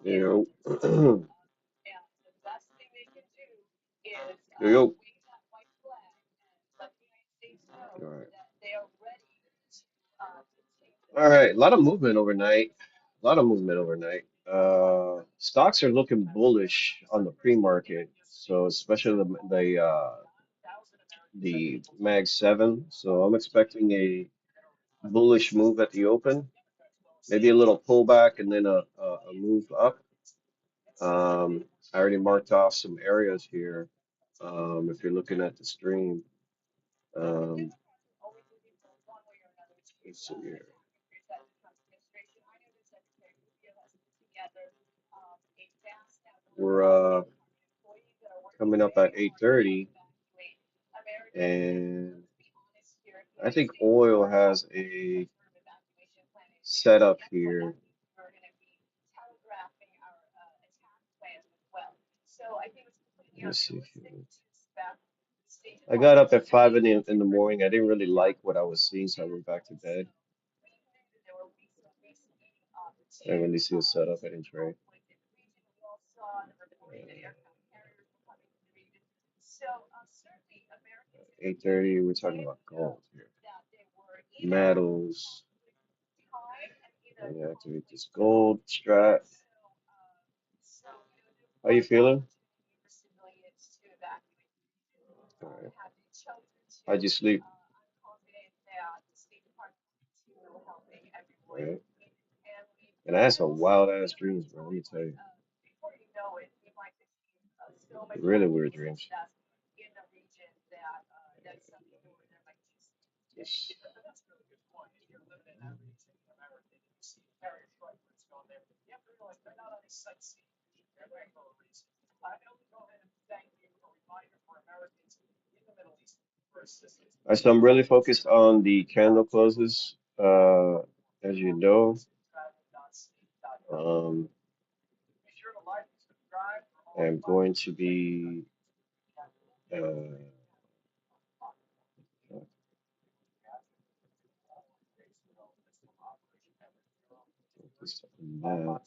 Yo. Yo. All right. All right. A lot of movement overnight. A lot of movement overnight. Stocks are looking bullish on the pre-market. So especially the Mag 7. So I'm expecting a bullish move at the open, maybe a little pullback and then a move up. I already marked off some areas here. If you're looking at the stream, um, let's see here. We're coming up at 8:30, and I think oil has a setup here. Let's see here. I got up at 5 in the morning. I didn't really like what I was seeing, so I went back to bed. I didn't really see a setup. I didn't trade. 8:30, we're talking about gold here. Metals. And you activate this gold strat. How you feeling? All right. How'd you sleep? Right. And I had some wild ass dreams, bro. Let me tell you. Really weird dreams. Yes. So I'm really focused on the candle closes. As you know, um, I'm going to be focused on that.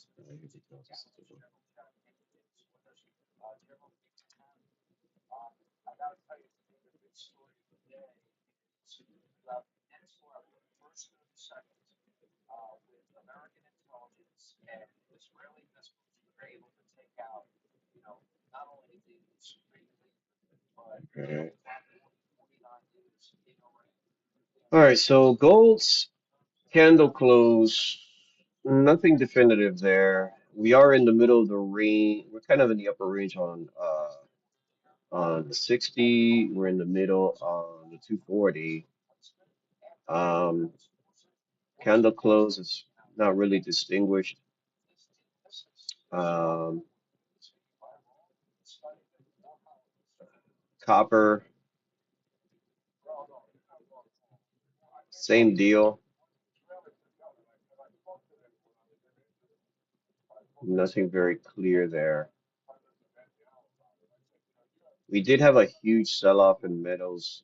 Okay. All right, so gold's candle close, nothing definitive there. We are in the middle of the range. We're kind of in the upper range on the 60. We're in the middle on the 240. Um, Candle close is not really distinguished. Um, Copper, same deal. Nothing very clear there. We did have a huge sell-off in metals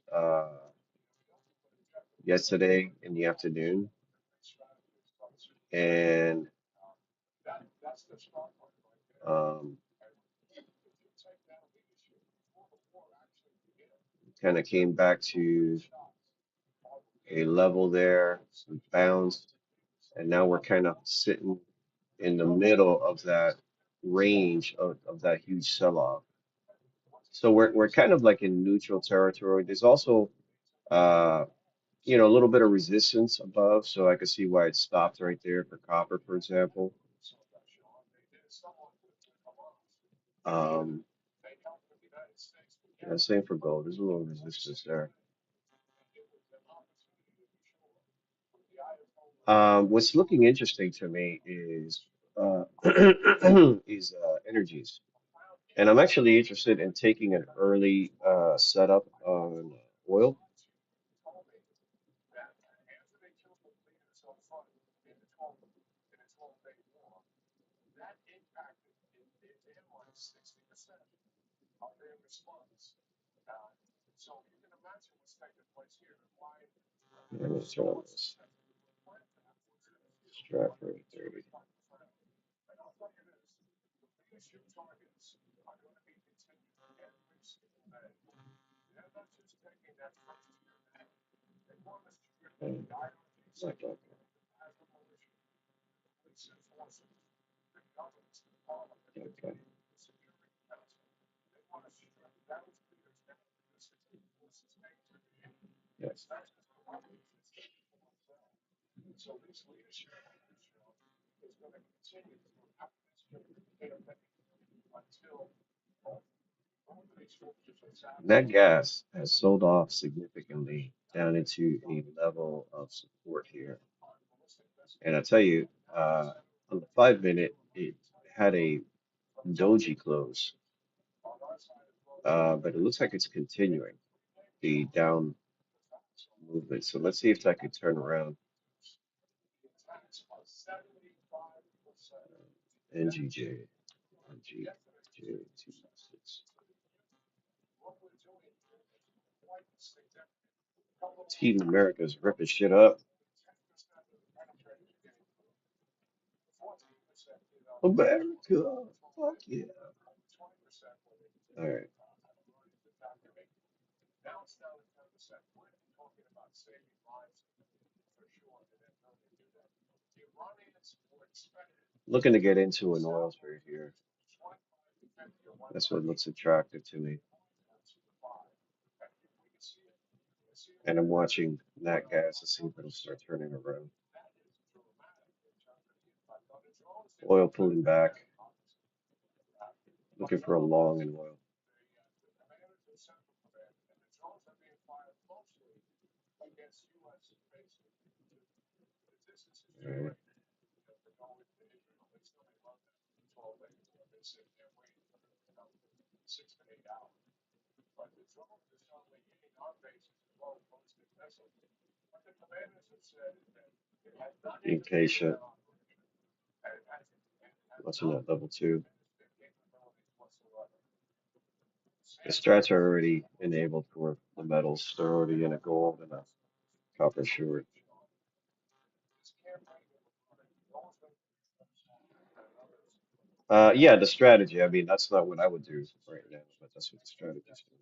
yesterday in the afternoon, and um, kind of came back to a level there, we bounced, and now we're kind of sitting in the middle of that range of that huge sell-off. So we're kind of like in neutral territory. There's also uh, a little bit of resistance above, so I could see why it stopped right there for copper, for example. Um, yeah, same for gold. There's a little resistance there. What's looking interesting to me is energies, and I'm actually interested in taking an early setup on oil. I'm going to turn on this Stratford 30. And like that. Okay. Yes. That gas has sold off significantly down into a level of support here. And I tell you, on the 5 minute, it had a doji close, but it looks like it's continuing the down movement. So let's see if that could turn around. NGJ, NGJ26. Team America's ripping shit up. America, fuck yeah. All right. Looking to get into an oil trade here. That's what looks attractive to me. And I'm watching Nat Gas to see if it'll start turning around. Oil pulling back, looking for a long in oil. All right. Being patient, watching that level two. The strats are already enabled for the metals. They're already in a gold and a copper short. Yeah, the strategy. I mean, that's not what I would do right now, but that's what the strategy is doing.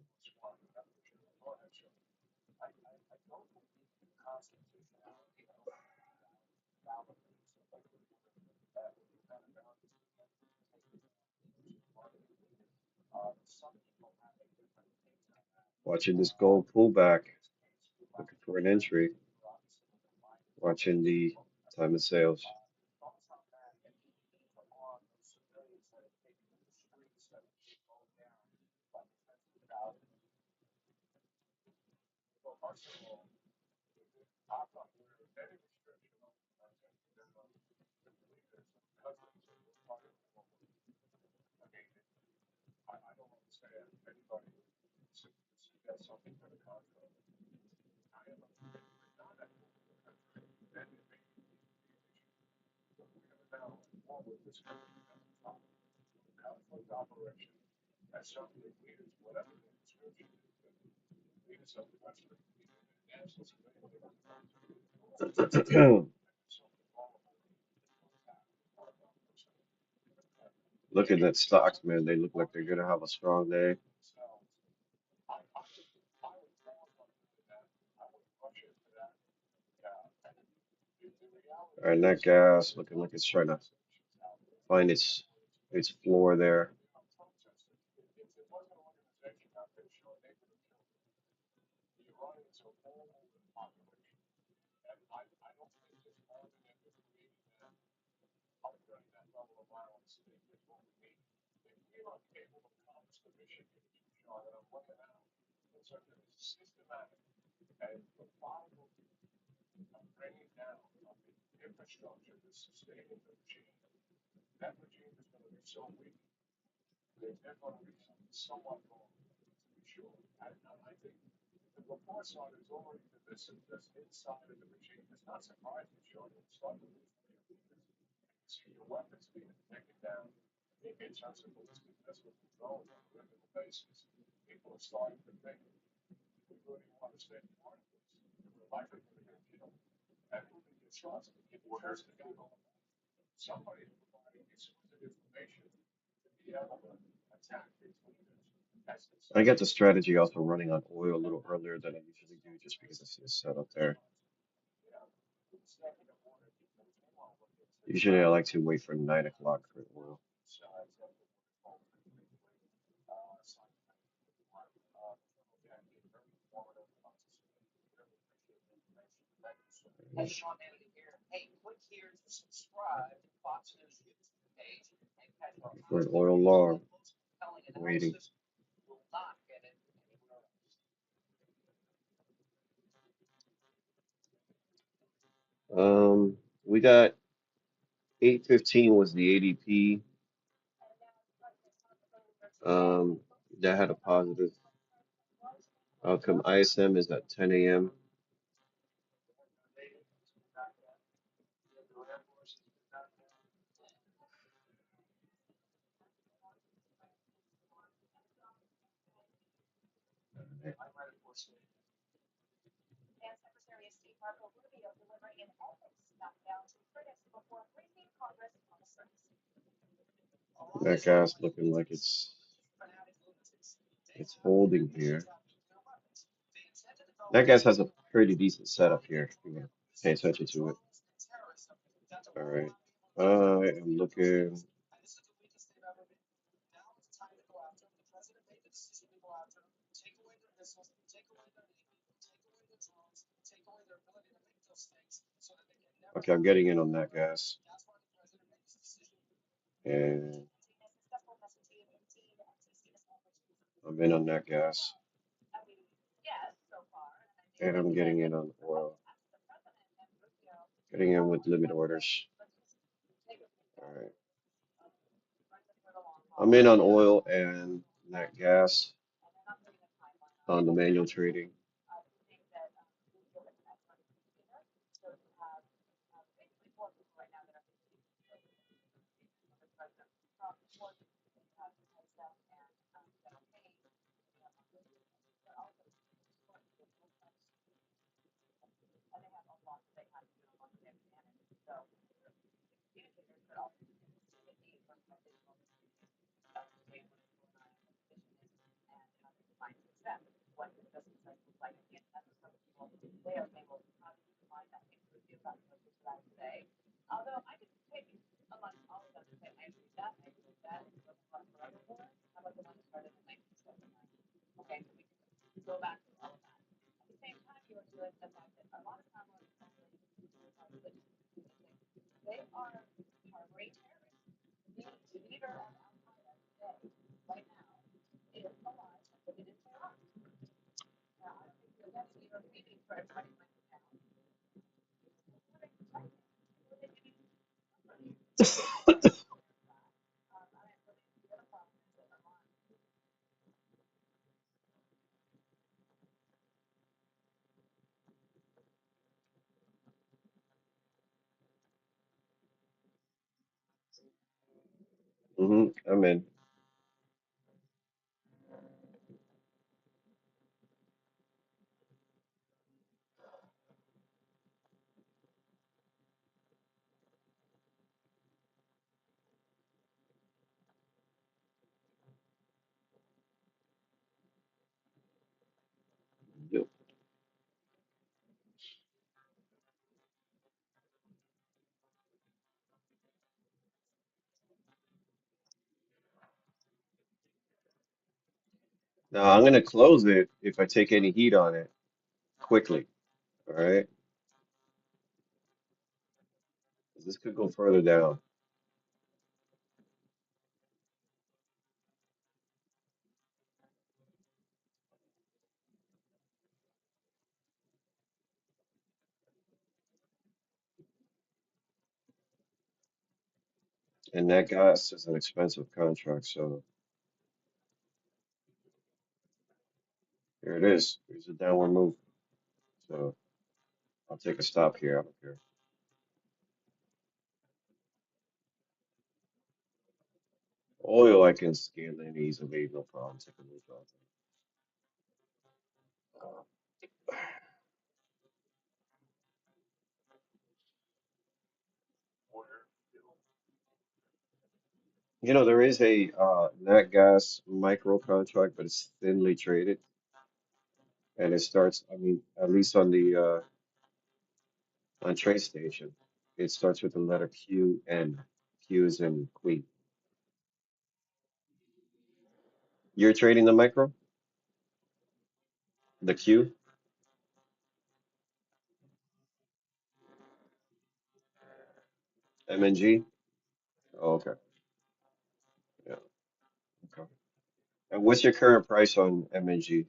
Watching this gold pullback, looking for an entry. Watching the time of sales. Looking at stocks, man, they look like they're gonna have a strong day. All right, net gas looking like it's trying to find its floor there. I got the strategy also running on oil a little earlier than I usually do just because I see a setup there. Usually I like to wait for 9 o'clock for oil. For an oil long, waiting. We got 8:15 was the ADP. Um, that had a positive outcome. ISM is at 10 a.m. That gas looking like it's holding here. That gas has a pretty decent setup here. If you want to pay attention to it. All right. I am looking. Okay, I'm getting in on that gas, and I'm in on that gas, and I'm getting in on oil. Getting in with limit orders. All right. I'm in on oil and that gas on the manual trading. I'm in. Yep. Now I'm gonna close it if I take any heat on it quickly. All right. 'Cause this could go further down, and that gas is an expensive contract. So here it is. Here's a downward move. So I'll take a stop here. I don't care. Oil I can scale in easily, no problem. Take a move out. You know, there is a nat gas micro contract, but it's thinly traded, and it starts. I mean, at least on the on TradeStation, it starts with the letter QN. Q is in Queen. You're trading the micro, the Q, MNG. Oh, okay. Yeah. Okay. And what's your current price on MNG?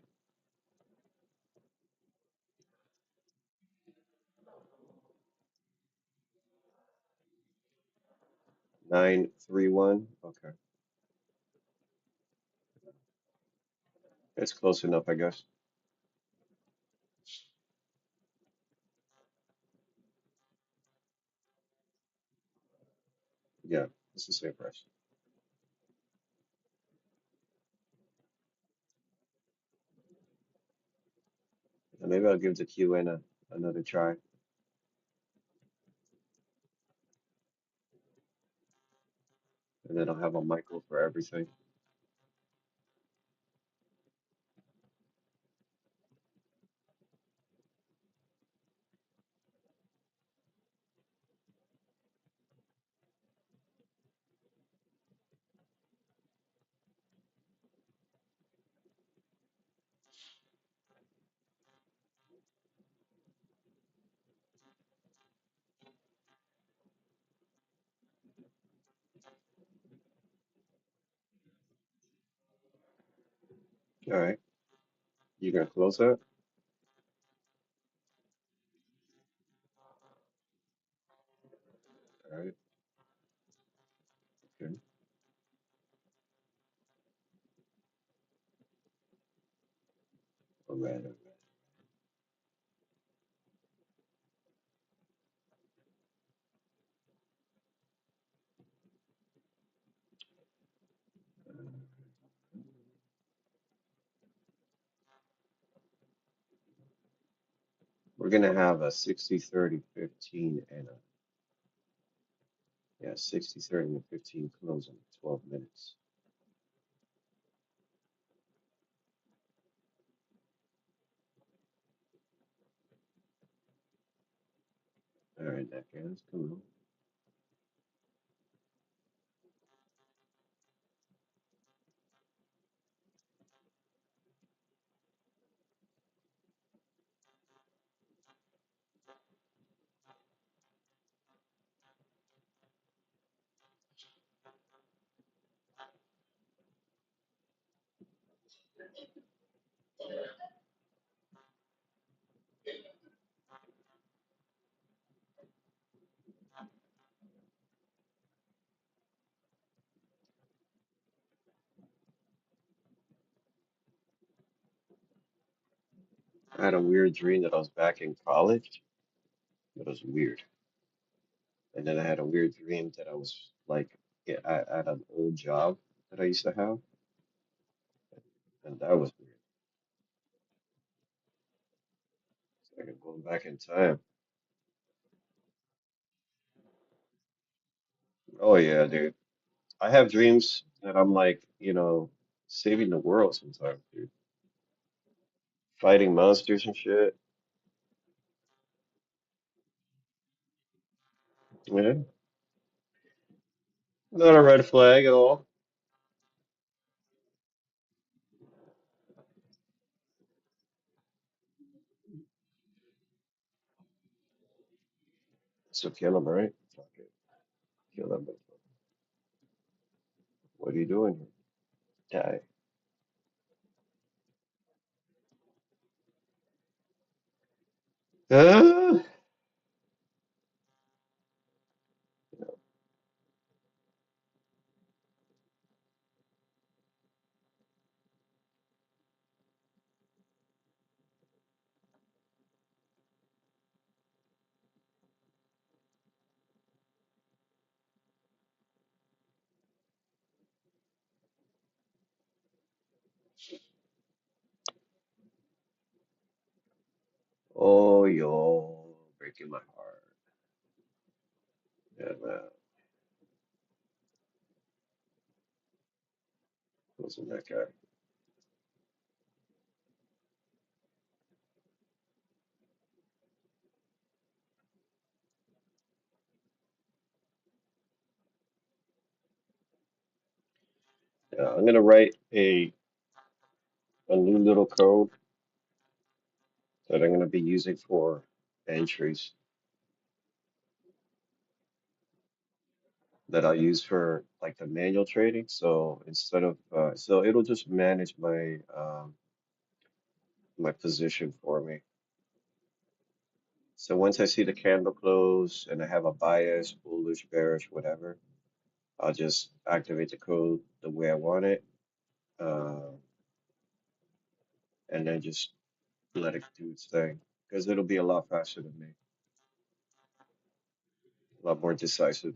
931. Okay. It's close enough, I guess. Yeah, it's the same price. And maybe I'll give the QN another try, and then I'll have a micro for everything. All right. You gonna close that? All right. Okay. All right. All right. We're gonna have a 60, 30, 15, and a yeah, 60, 30, and 15 close in 12 minutes. All right, that guys, come on. I had a weird dream that I was back in college. It was weird. And then I had a weird dream that I was like at an old job that I used to have, and that was weird. It's like I'm going back in time. Oh yeah, dude. I have dreams that I'm like, saving the world sometimes, dude. Fighting monsters and shit. Yeah, not a red flag at all. So kill him, right? Fuck it. Kill him. What are you doing here? Die. Oh, yo, breaking my heart. Yeah, man. Wasn't that guy? Yeah, I'm gonna write a new little code that I'm gonna be using for entries that I'll use for like the manual trading. So instead of so it'll just manage my position for me. So once I see the candle close and I have a bias, bullish, bearish, whatever, I'll just activate the code the way I want it, uh, and then just let it do its thing because it'll be a lot faster than me, a lot more decisive.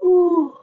Ooh.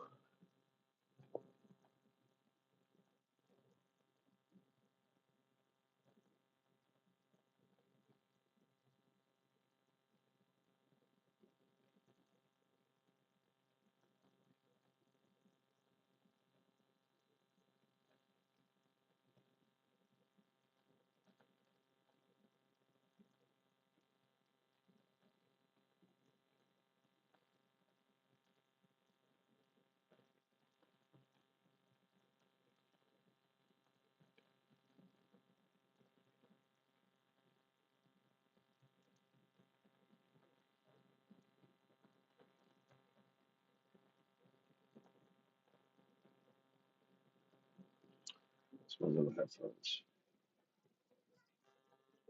It's my little headphones.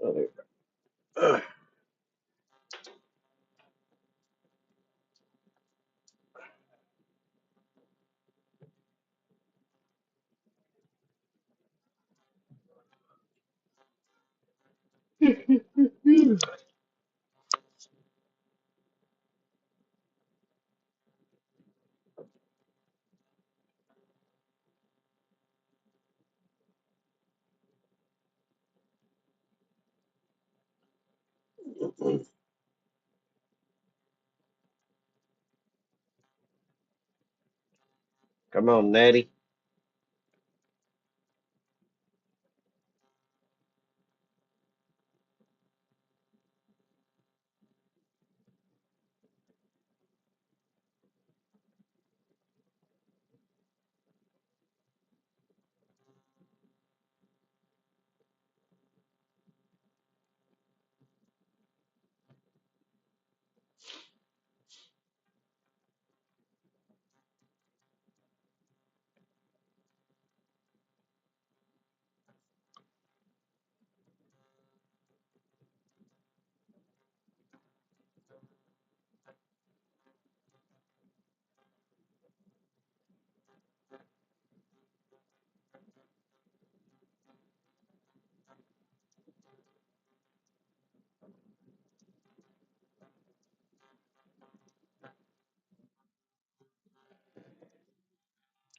Oh, there you go. Come on, Natty.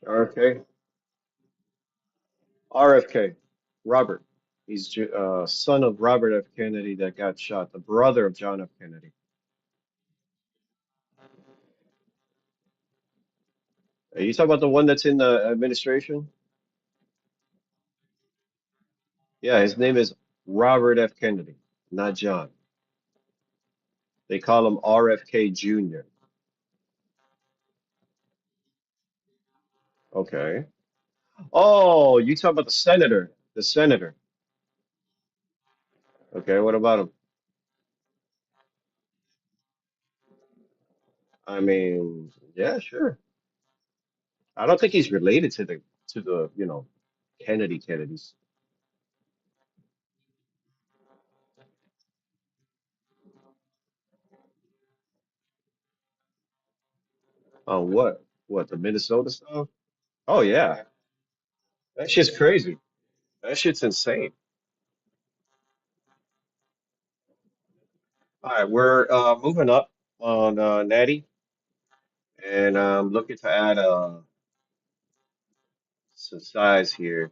RFK. RFK. Robert. He's son of Robert F. Kennedy that got shot, the brother of John F. Kennedy. You talking about the one that's in the administration? Yeah, his name is Robert F. Kennedy, not John. They call him RFK Jr. Okay. Oh, you talking about the senator? The senator. Okay, what about him? I mean, yeah, sure. I don't think he's related to the, you know. Kennedy's. Oh, what? What, the Minnesota stuff? Oh, yeah. That shit's crazy. That shit's insane. All right, we're moving up on Natty, and I'm looking to add some size here.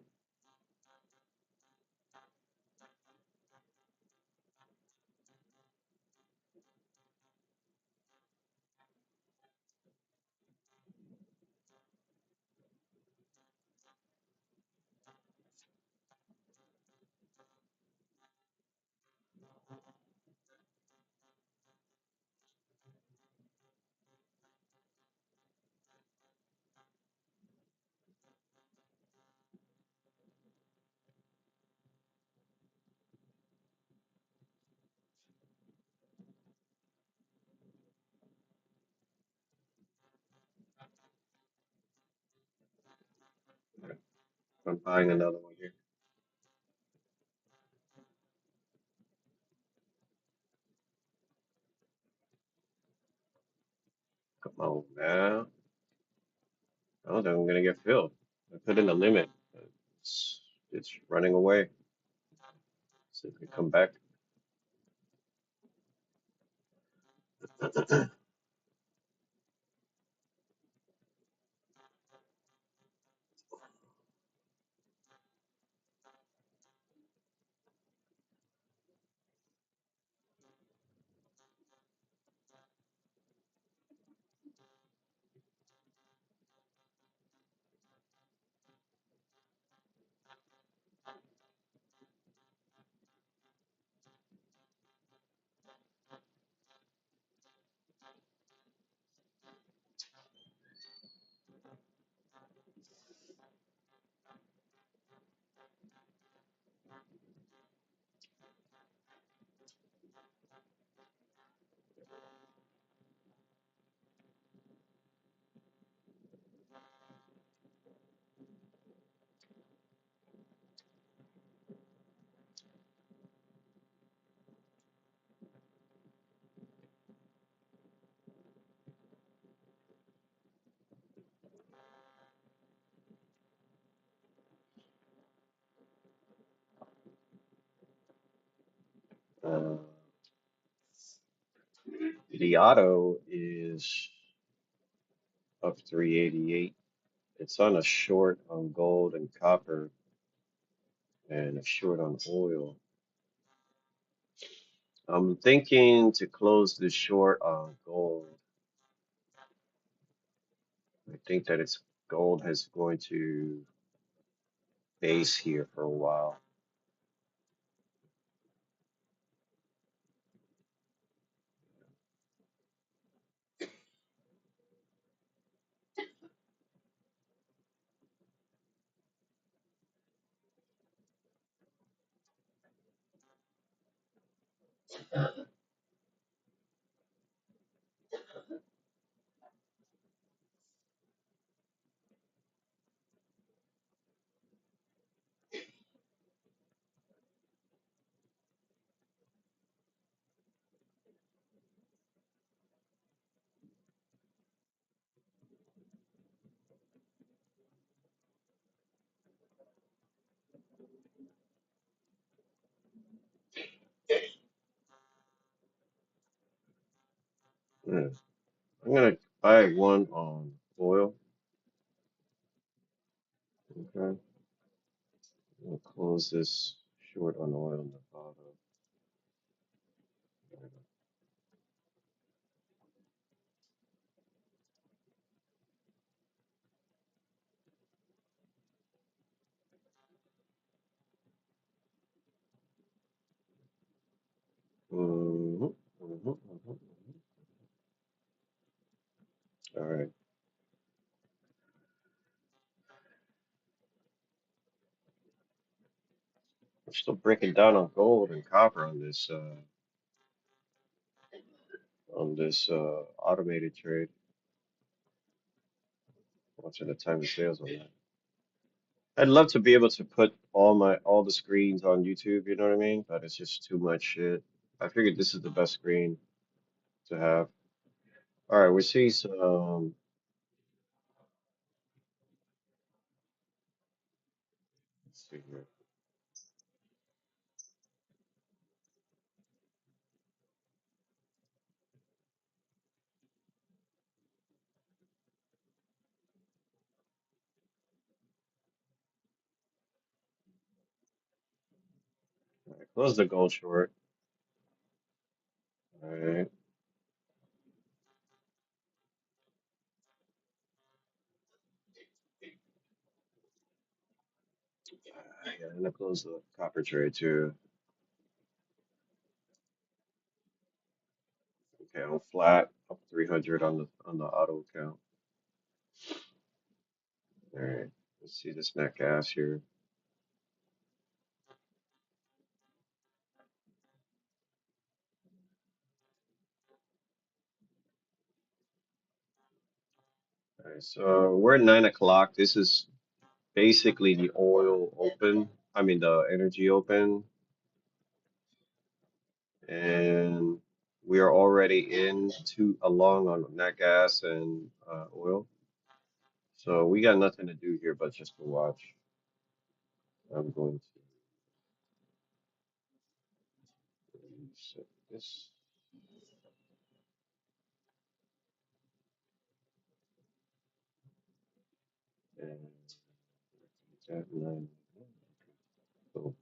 I'm buying another one here. Come on now. I don't think I'm gonna get filled. I put in a limit. It's it's running away. See if we come back. Uh, the auto is up 388. It's on a short on gold and copper and a short on oil. I'm thinking to close this short on gold. I think that it's gold has going to base here for a while. Hmm. I'm gonna buy one on oil. Okay. We'll close this short on oil in the bottom. Mm-hmm, mm-hmm, mm-hmm. All right. We're still breaking down on gold and copper on this automated trade. Watching the time of sales on that. I'd love to be able to put all the screens on YouTube, you know what I mean? But it's just too much shit. I figured this is the best screen to have. All right, we see some. Let's see here. All right, close the gold short. All right, yeah, I'm gonna close the copper trade too. Okay, I'm flat up 300 on the auto account. All right, let's see this net gas here. All right, so we're at 9 o'clock. This is basically the oil open. I mean the energy open, and we are already into along on nat gas and oil. So we got nothing to do here but just to watch. I'm going to set this and that nine. So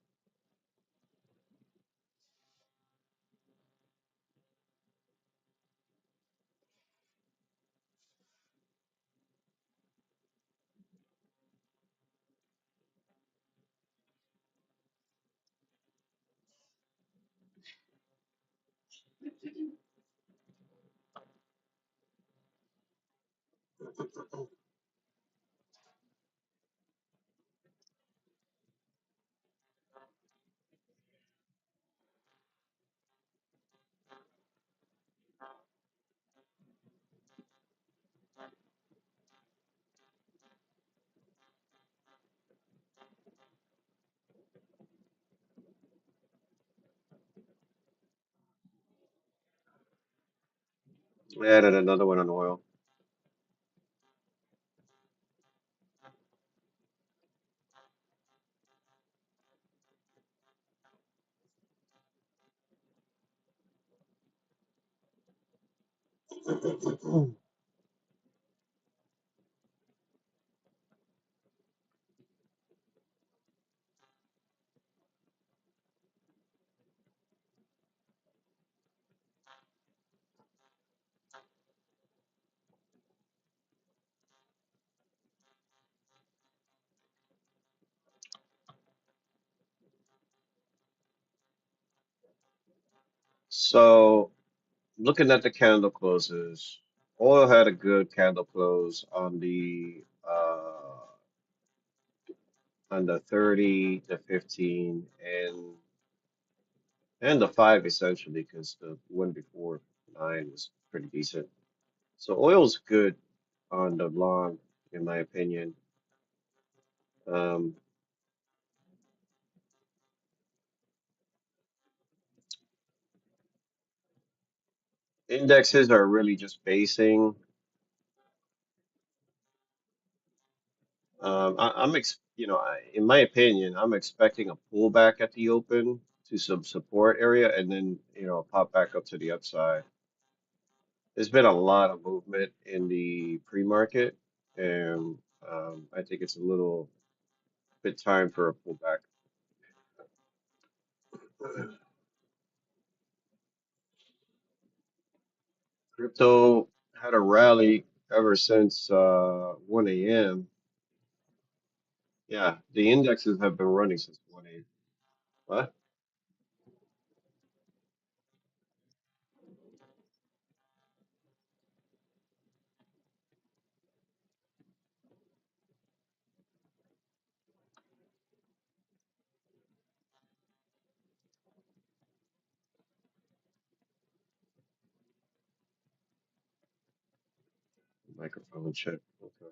I added another one on oil. So looking at the candle closes, oil had a good candle close on the 30, the 15, and the 5 essentially, because the one before 9 was pretty decent. So oil's good on the long, in my opinion. Um, Indexes are really just basing. In my opinion, I'm expecting a pullback at the open to some support area and then, pop back up to the upside. There's been a lot of movement in the pre-market, and I think it's a little bit time for a pullback. Crypto had a rally ever since 1 a.m. Yeah, the indexes have been running since 1 a.m. What? Microphone check. Okay.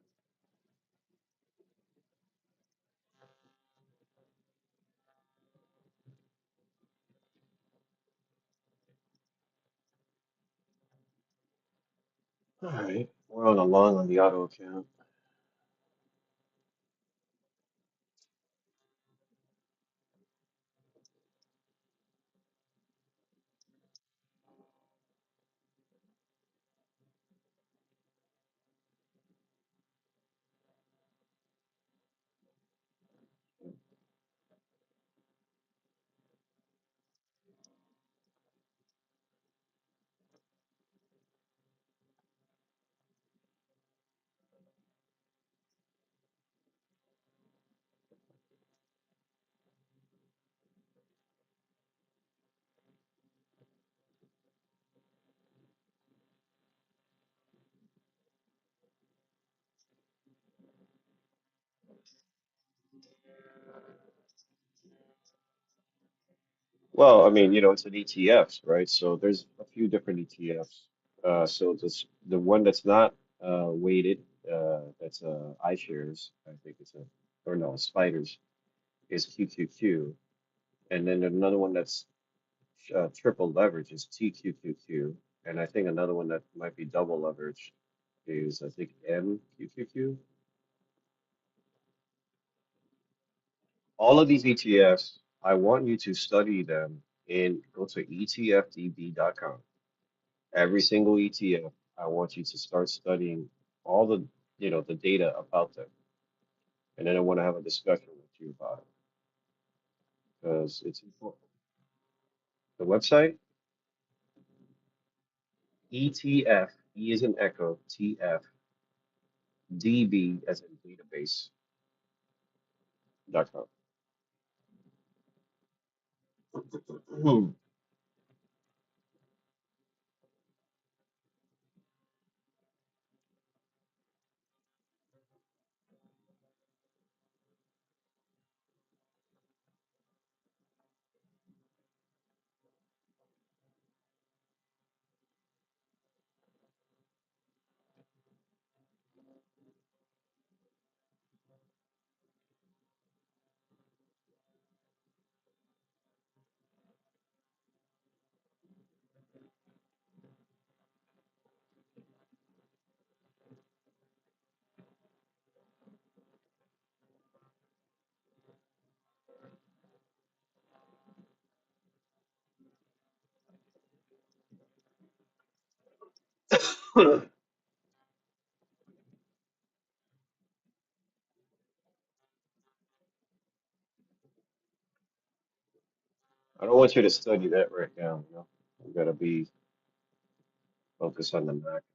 All right, we're on a long on the auto account. Well, I mean, it's an ETFs, right? So there's a few different ETFs. So the one that's not weighted, that's iShares, I think it's a, or no, Spiders is QQQ, and then another one that's triple leverage is TQQQ, and I think another one that might be double leverage is I think MQQQ. All of these ETFs, I want you to study them and go to etfdb.com. Every single ETF, I want you to start studying all the data about them. And then I want to have a discussion with you about it because it's important. The website, ETF, E is in Echo, TF, DB as in database.com. I don't want you to study that right now. You gotta be focused on the markets.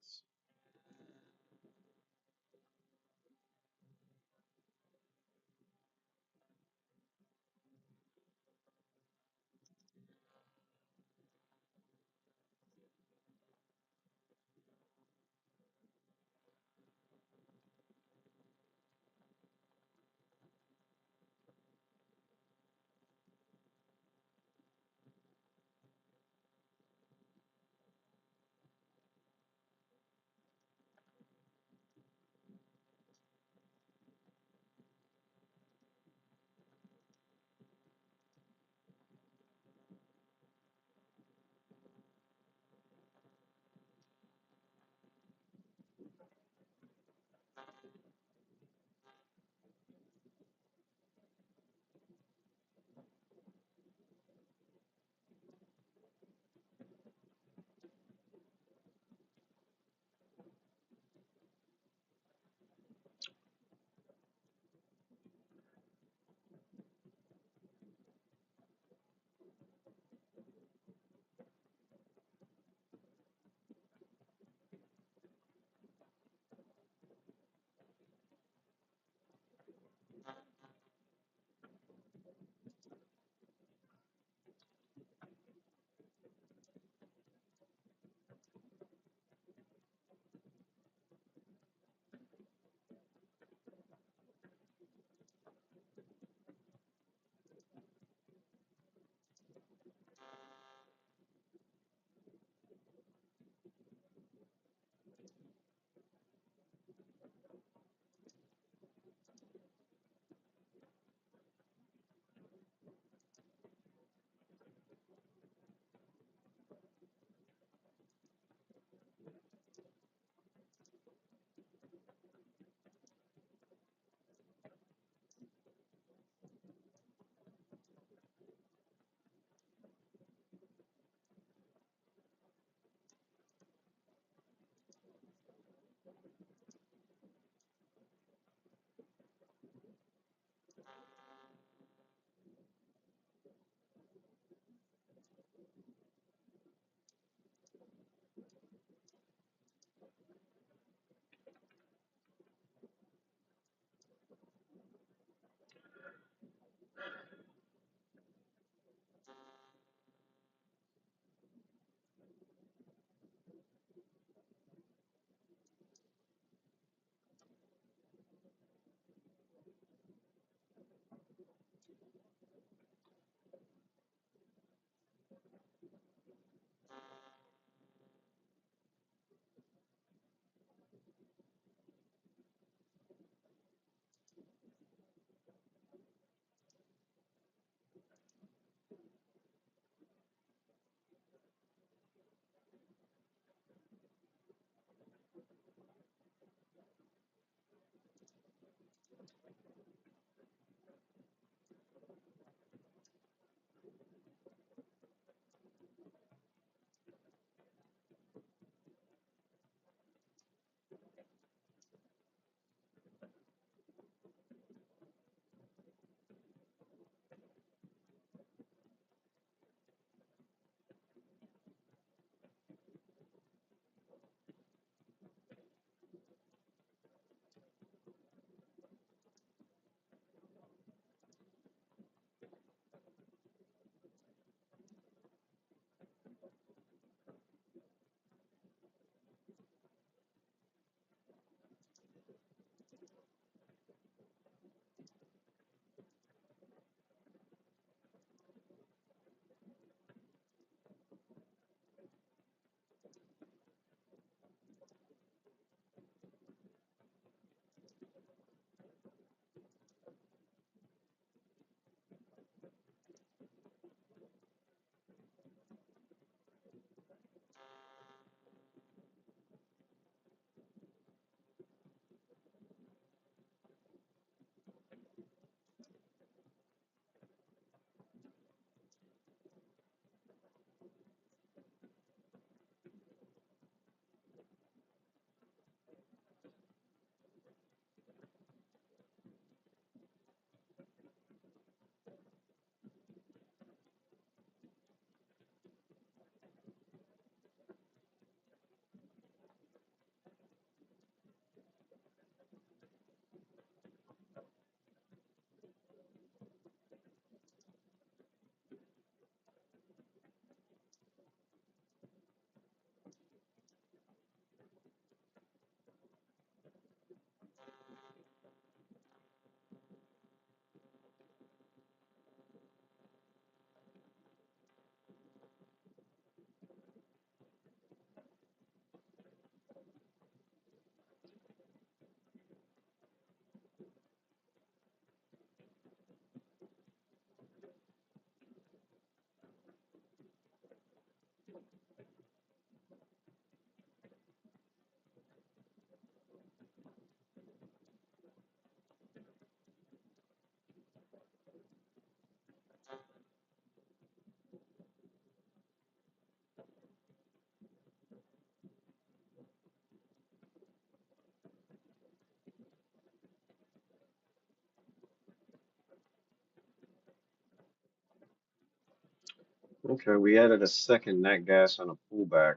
Okay, we added a second nat gas on a pullback.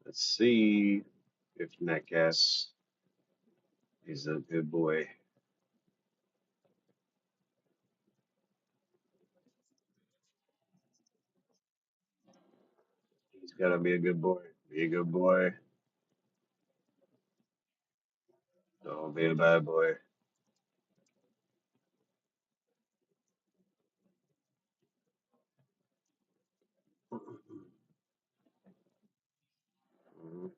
Let's see if nat gas is a good boy. He's gotta be a good boy. Be a good boy. Don't be a bad boy. Mhm.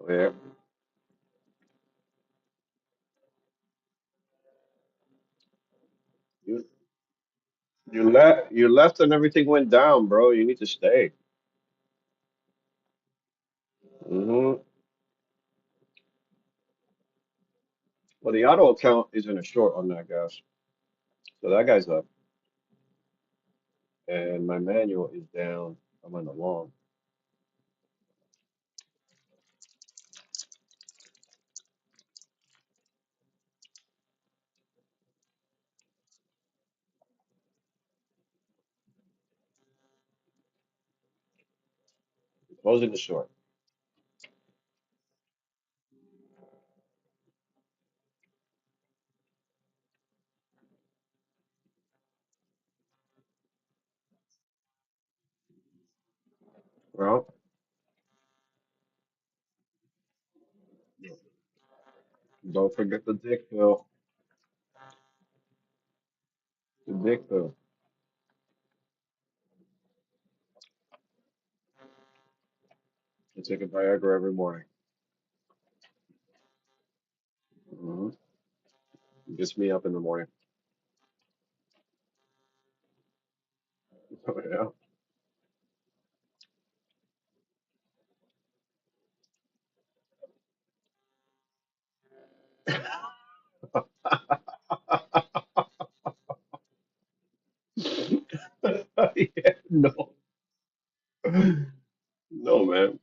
Yeah. You you left and everything went down, bro. You need to stay. Hmm. Well, the auto account isn't a short on that gas, so that guy's up, and my manual is down. I'm on the long. Closing the short. Well, don't forget the dick pill. The dick pill. I take a Viagra every morning. Hmm. Gets me up in the morning. Oh, yeah. Yeah, no, no, man.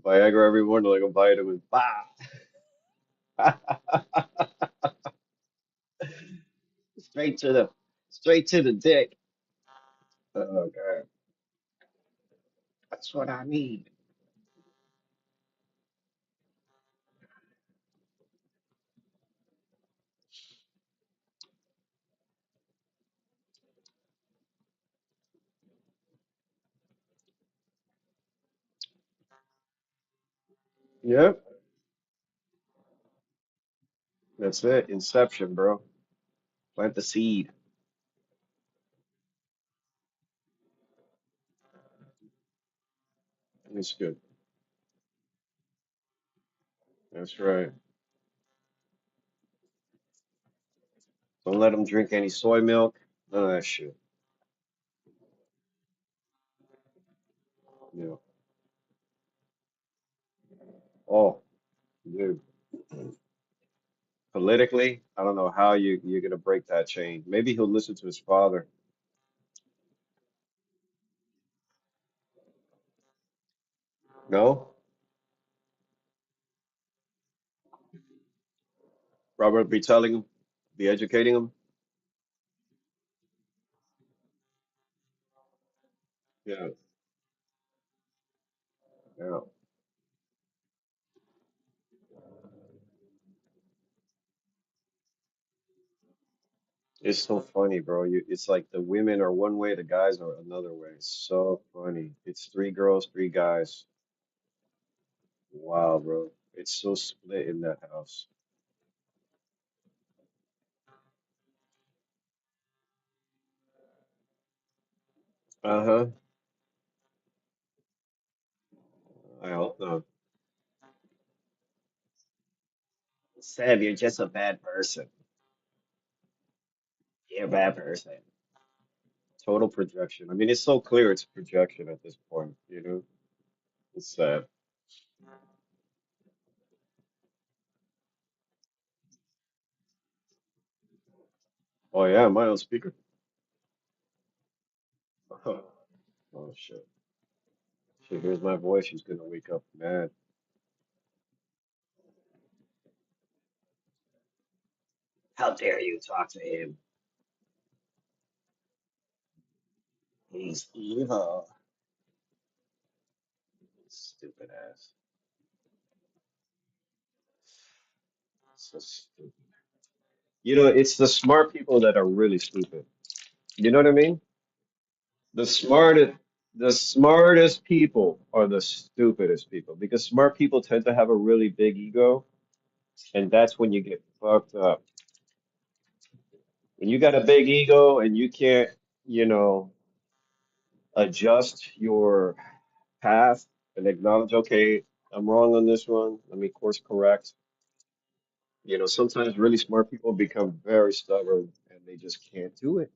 Viagra every morning like a vitamin. Bah! Straight to the, straight to the dick. Oh God, that's what I need. Yep, that's it. Inception, bro. Plant the seed. It's good. That's right. Don't let them drink any soy milk. None of that shit. You know. Oh, dude. Politically, I don't know how you're gonna break that chain. Maybe he'll listen to his father. No? Robert be telling him, be educating him. Yeah, yeah. It's so funny, bro. It's like the women are one way, the guys are another way. It's so funny. It's three girls, three guys. Wow, bro. It's so split in that house. Uh-huh. I hope not. Seb, you're just a bad person. You're a bad person. Total projection. I mean, it's so clear it's projection at this point, you know? It's sad. Oh yeah, my own speaker. Oh shit. She hears my voice, she's gonna wake up mad. How dare you talk to him? He's evil. Stupid ass. So stupid. You know, it's the smart people that are really stupid. You know what I mean? The smartest, the smartest people are the stupidest people because smart people tend to have a really big ego, and that's when you get fucked up. When you got a big ego and you can't, you know. adjust your path and acknowledge, okay, I'm wrong on this one. Let me course correct. You know, sometimes really smart people become very stubborn and they just can't do it.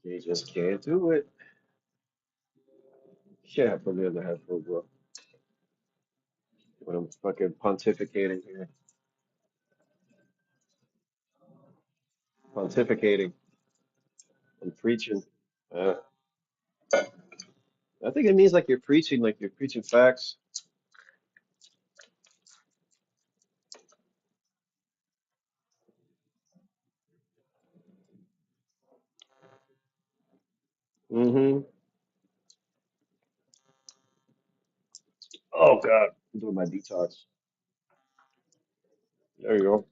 They just can't do it. Yeah, put me in the headphones, bro. When I'm fucking pontificating here. Pontificating. I'm preaching. Uh, I think it means like you're preaching facts. Mm-hmm. Oh God, I'm doing my detox. There you go.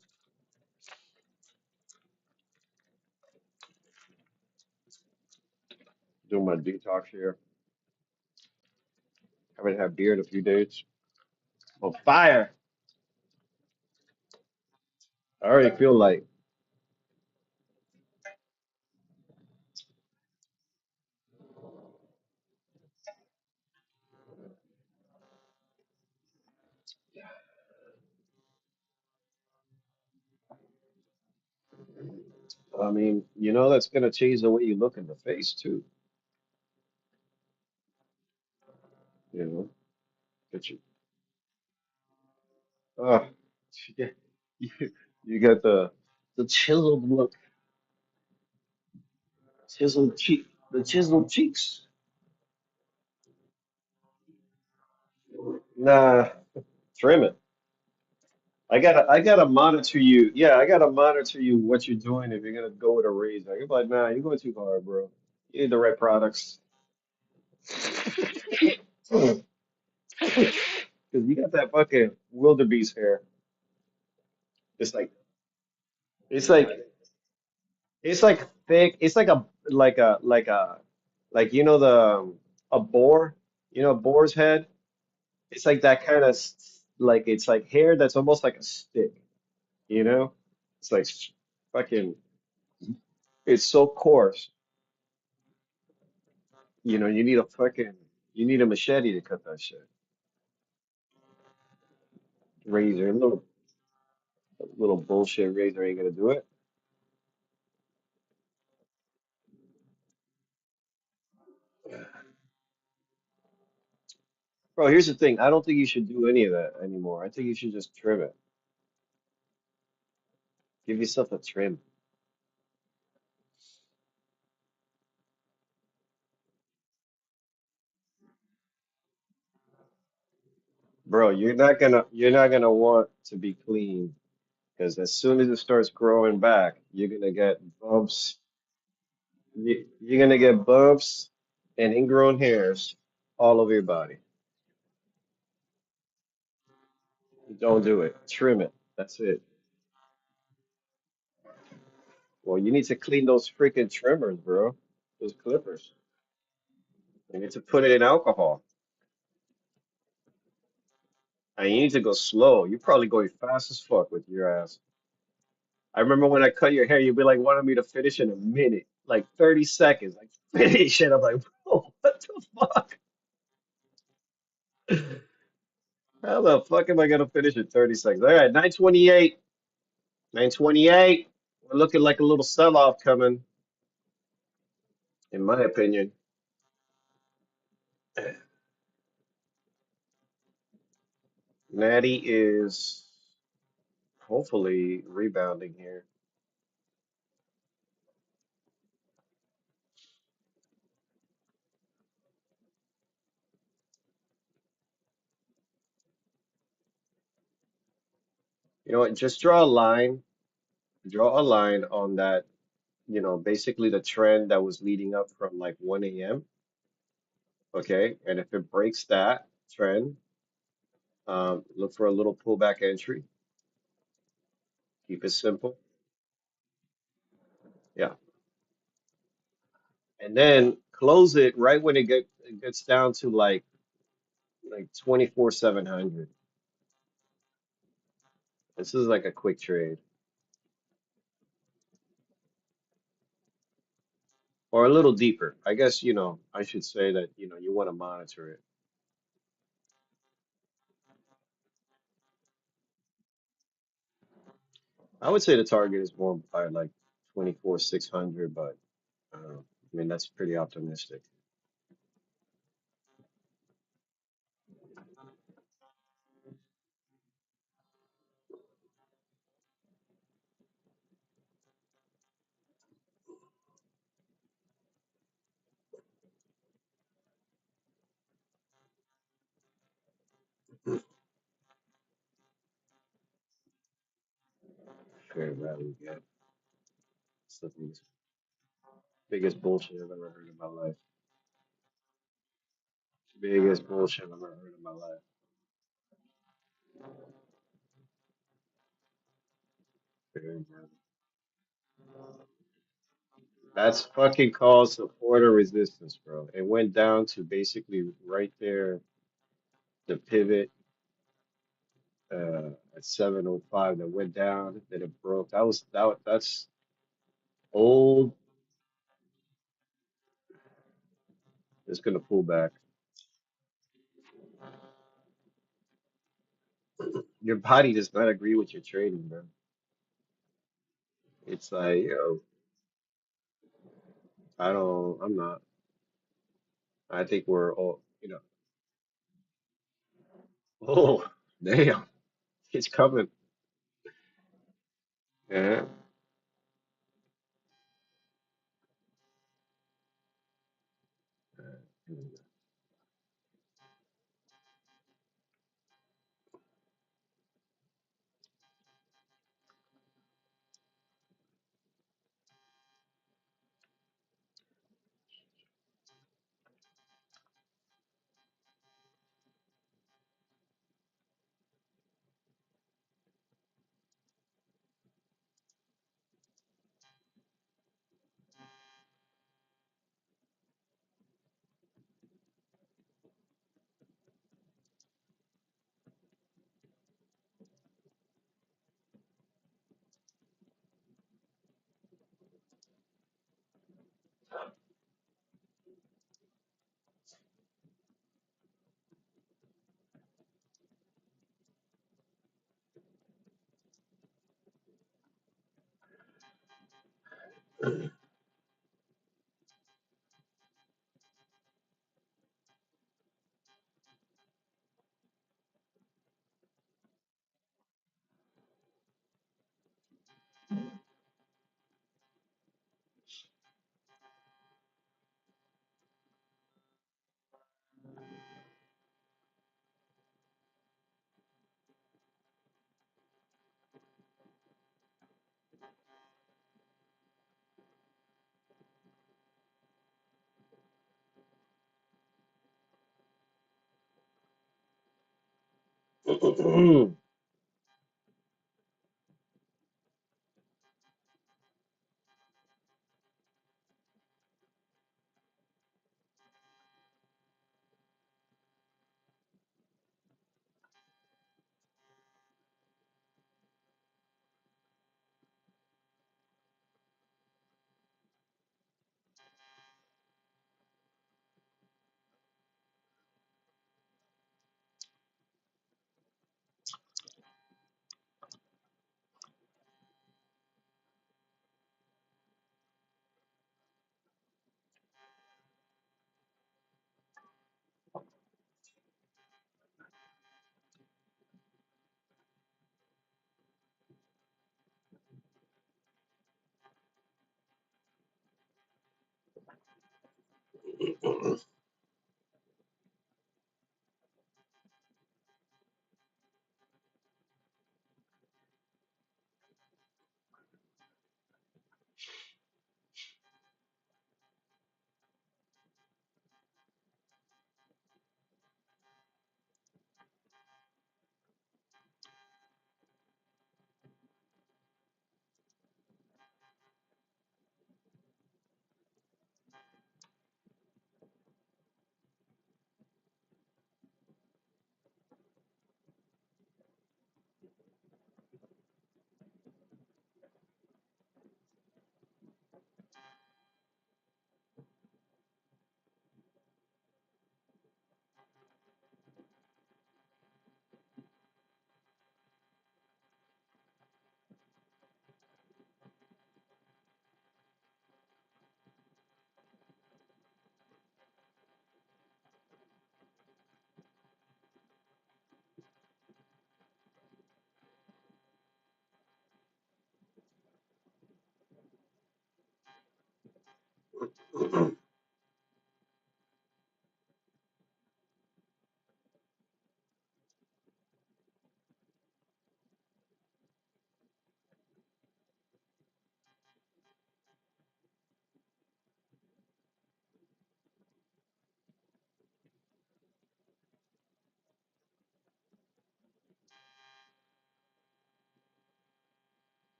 Doing my detox here. Haven't had beer in a few days. On fire. I already feel like. I mean, you know that's gonna change the way you look in the face too. You know, but uh, yeah, you, you got the chiseled look, chiseled cheek, the chiseled cheeks. Nah, trim it. I gotta monitor you. Yeah, I gotta monitor you what you're doing if you're gonna go with a razor. You're like, nah, you're going too hard, bro. You need the right products. Because you got that fucking wildebeest hair. It's like it's like it's like thick. It's like like you know a boar. You know a boar's head. It's like that kind of like it's like hair that's almost like a stick. You know, it's like fucking. It's so coarse. You know, you need a machete to cut that shit. Razor, little bullshit razor ain't gonna do it. Bro, here's the thing. I don't think you should do any of that anymore. I think you should just trim it. Give yourself a trim. Bro, you're not gonna want to be clean because as soon as it starts growing back, you're gonna get bumps. You're gonna get bumps and ingrown hairs all over your body. Don't do it. Trim it. That's it. Well, you need to clean those freaking trimmers, bro. Those clippers. You need to put it in alcohol. And you need to go slow. You're probably going fast as fuck with your ass. I remember when I cut your hair, you'd be like wanting me to finish in a minute, like 30 seconds, like finish it. I'm like, bro, what the fuck? How the fuck am I gonna finish in 30 seconds? All right, 928, 928. We're looking like a little sell-off coming, in my opinion. Natty is hopefully rebounding here. You know what? Just draw a line. Draw a line on that, you know, basically the trend that was leading up from like 1 a.m. Okay. And if it breaks that trend, look for a little pullback entry. Keep it simple. Yeah. And then close it right when it gets down to like 24 700. This is like a quick trade. or a little deeper. I guess, I should say that, you want to monitor it. I would say the target is more by like 24,600, but I mean, that's pretty optimistic. Fair value gap. It's the biggest bullshit I've ever heard in my life. Biggest bullshit I've ever heard in my life. Fair value. That's fucking called support or resistance, bro. It went down to basically right there, the pivot at 705 that went down, then it broke. That's old. It's gonna pull back. Your body does not agree with your trading, bro. It's like, I'm not. I think we're all, oh, damn, it's coming. Yeah.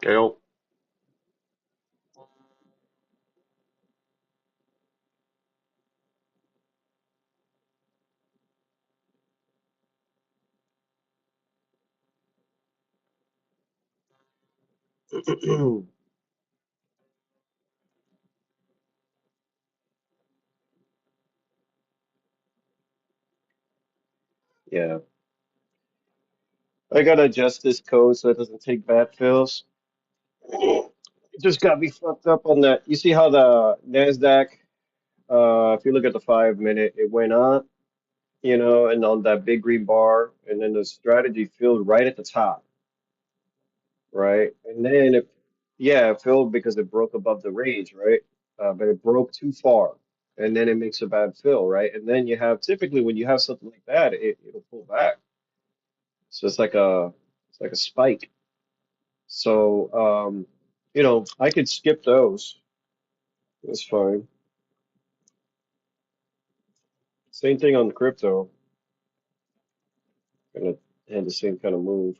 Yep. Yeah. I gotta adjust this code so it doesn't take bad fills. It just got me fucked up on that. You see how the NASDAQ, if you look at the 5 minute, it went up, and on that big green bar, and then the strategy filled right at the top, right? And then yeah, it filled because it broke above the range, right? But it broke too far, and then it makes a bad fill, right? And then you have typically when you have something like that, it'll pull back. So it's like a spike. So I could skip those. That's fine. Same thing on the crypto. Gonna have the same kind of move.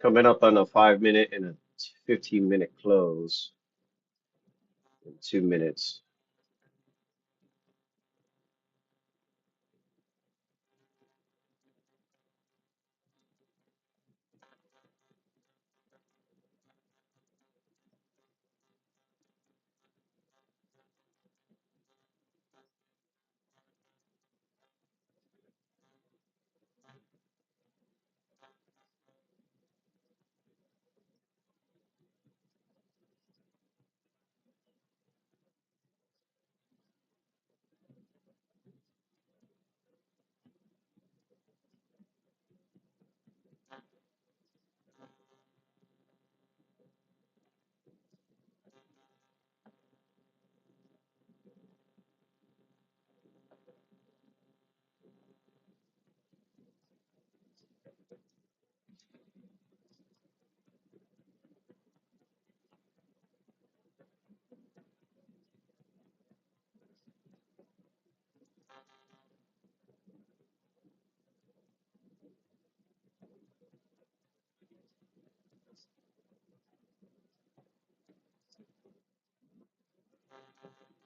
Coming up on a 5 minute and a 15 minute close in 2 minutes.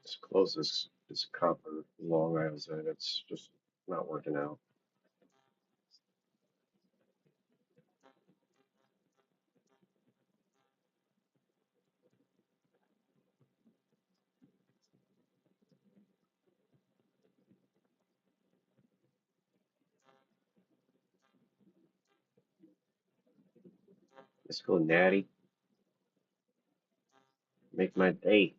Let's close this copper long as it's just not working out. Let's go natty. Make my day.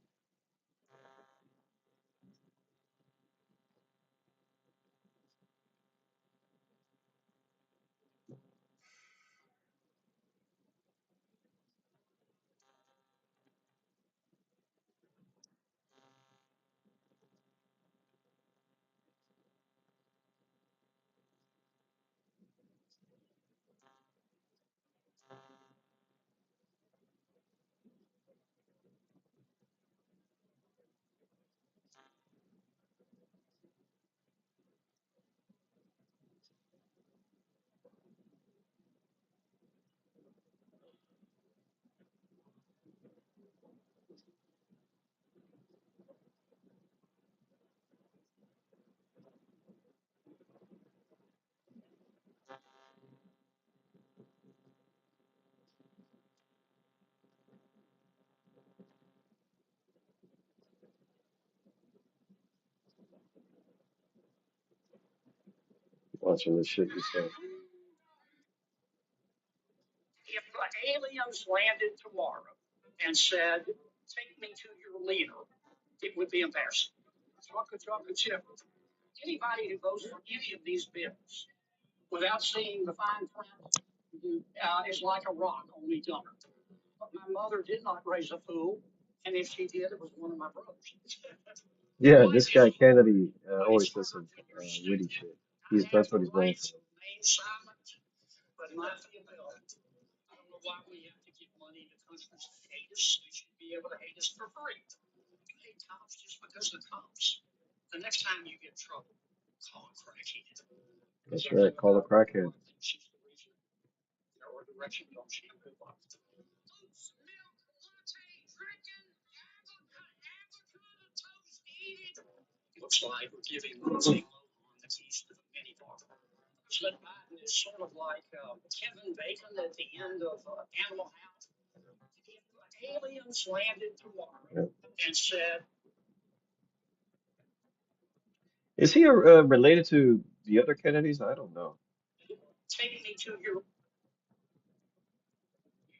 Watching this shit you say. If the aliens landed tomorrow and said, "Take me to your leader," it would be embarrassing. Chocolate chip. Anybody who votes for any of these bills without seeing the fine print is like a rock, only dumber. But my mother did not raise a fool, and if she did, it was one of my brothers. Yeah, this guy Kennedy always says some witty shit. That's what he's going for. Remain silent, but not the ability. I don't know why we have to give money to countries that hate us. They should be able to hate us for free. You hate cops just because of the cops. The next time you get in trouble, call a crackhead. That's right. Call a crackhead. She's the reason or directions on shampoo bottles. Oats, milk, latte, drinking, avocado toast, eat it. Looks like we're giving Lindsay Lohan the keys to the minibar. President Biden is sort of like Kevin Bacon at the end of Animal House. If aliens landed tomorrow Yeah. and said, Is he related to the other Kennedys? I don't know. "Take me to your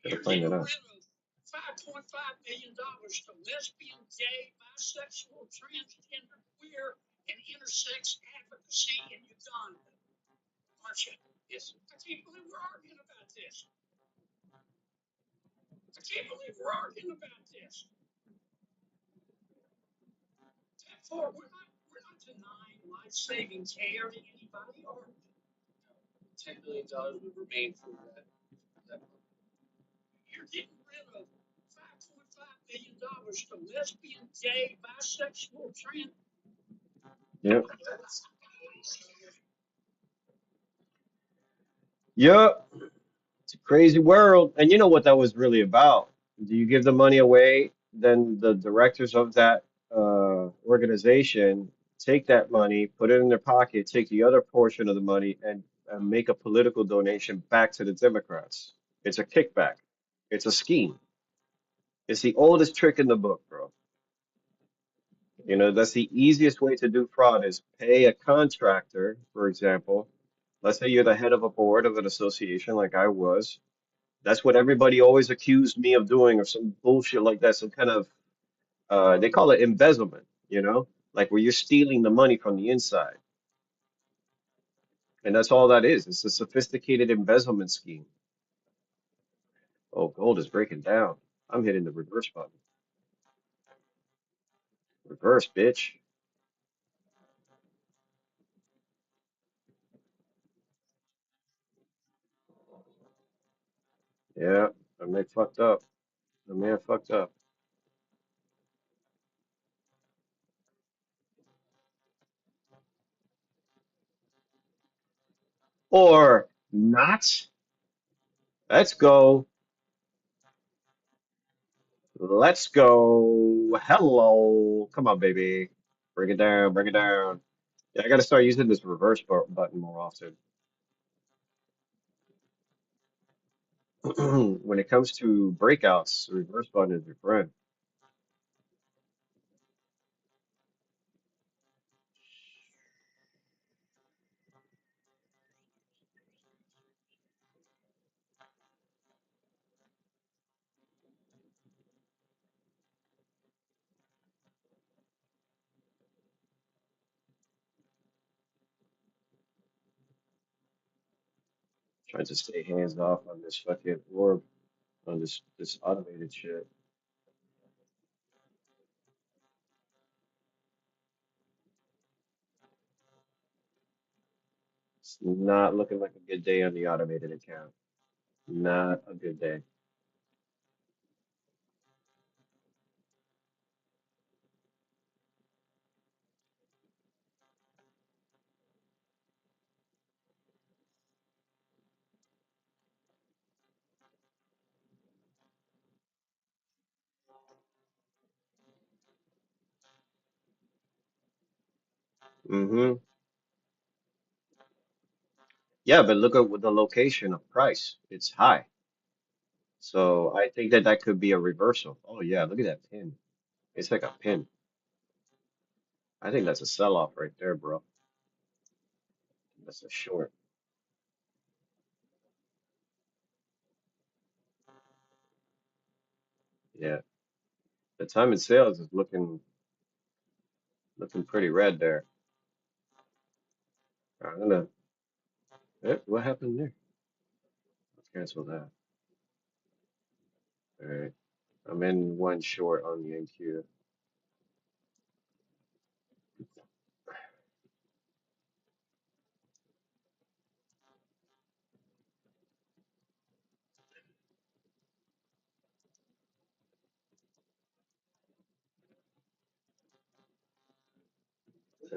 Gotta You're find getting it out. rid of $5.5 million to lesbian, gay, bisexual, transgender, queer, and intersex advocacy in Uganda. Marcia, yes, I can't believe we're arguing about this. I can't believe we're arguing about this. Therefore, we're not denying life-saving care to anybody, or $10 million would remain for that. You're getting rid of $5.5 million to lesbian, gay, bisexual, trans. Yep. Yep. It's a crazy world. And you know what that was really about? Do you give the money away? Then the directors of that organization take that money, put it in their pocket, take the other portion of the money, and make a political donation back to the Democrats. It's a kickback. It's a scheme. It's the oldest trick in the book, bro. You know, that's the easiest way to do fraud is pay a contractor, for example. Let's say you're the head of a board of an association like I was. That's what everybody always accused me of doing, or some bullshit like that, some kind of they call it embezzlement, you know, like where you're stealing the money from the inside. And that's all that is. It's a sophisticated embezzlement scheme. Oh, gold is breaking down. I'm hitting the reverse button. Reverse, bitch. Yeah, I may fucked up. I may have fucked up. Or not. Let's go. Let's go. Hello. Come on, baby. Bring it down. Bring it down. Yeah, I got to start using this reverse button more often. When it comes to breakouts, the reverse button is your friend. Trying to stay hands off on this fucking orb, on this automated shit. It's not looking like a good day on the automated account. Not a good day. Hmm. Yeah, but look at the location of price. It's high. So I think that that could be a reversal. Oh yeah, look at that pin. It's like a pin. I think that's a sell-off right there, bro. That's a short. Yeah. The time in sales is looking pretty red there. I'm gonna what happened there? Let's cancel that. All right. I'm in one short on the NQ.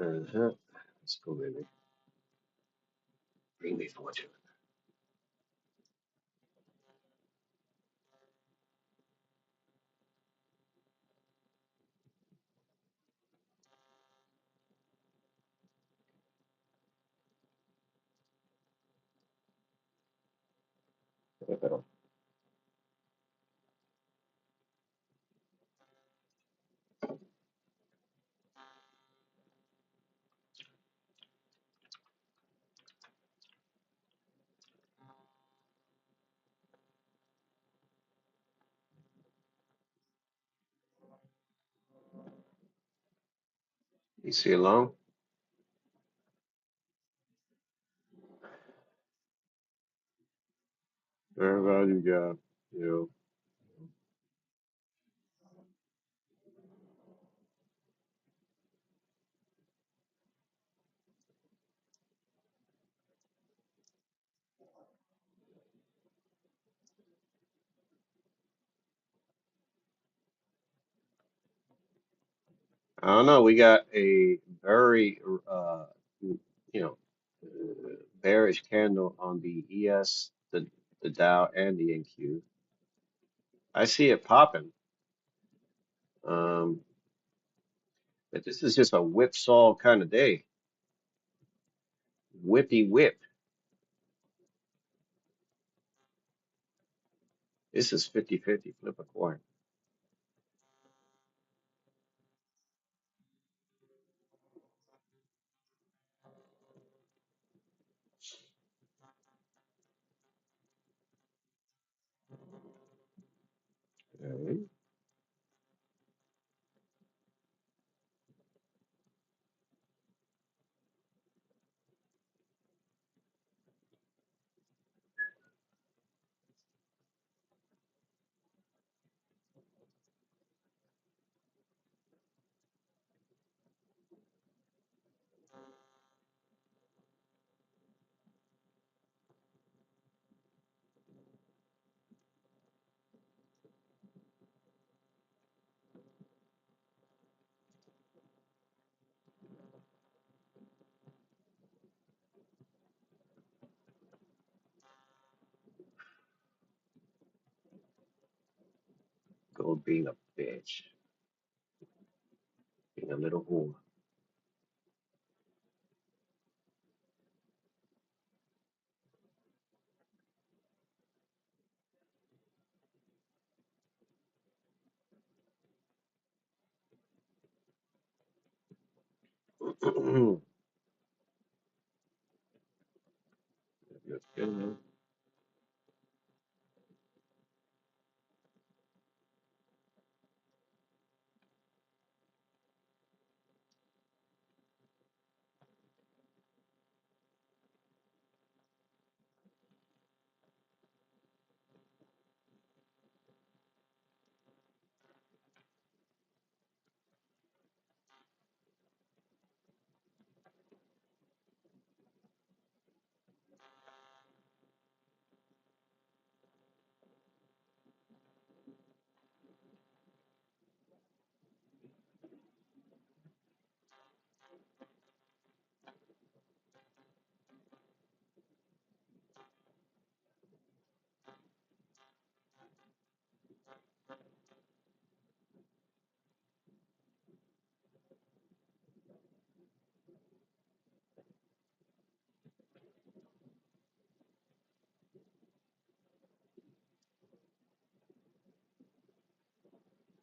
Uh-huh. Let's go, baby. Bring me fortune. You see along? Fair value gap. You I don't know. We got a very, you know, bearish candle on the ES, the Dow, and the NQ. I see it popping. Um, but this is just a whipsaw kind of day. Whippy whip. This is 50-50. Flip a coin. Okay. Gold being a bitch, being a little whore.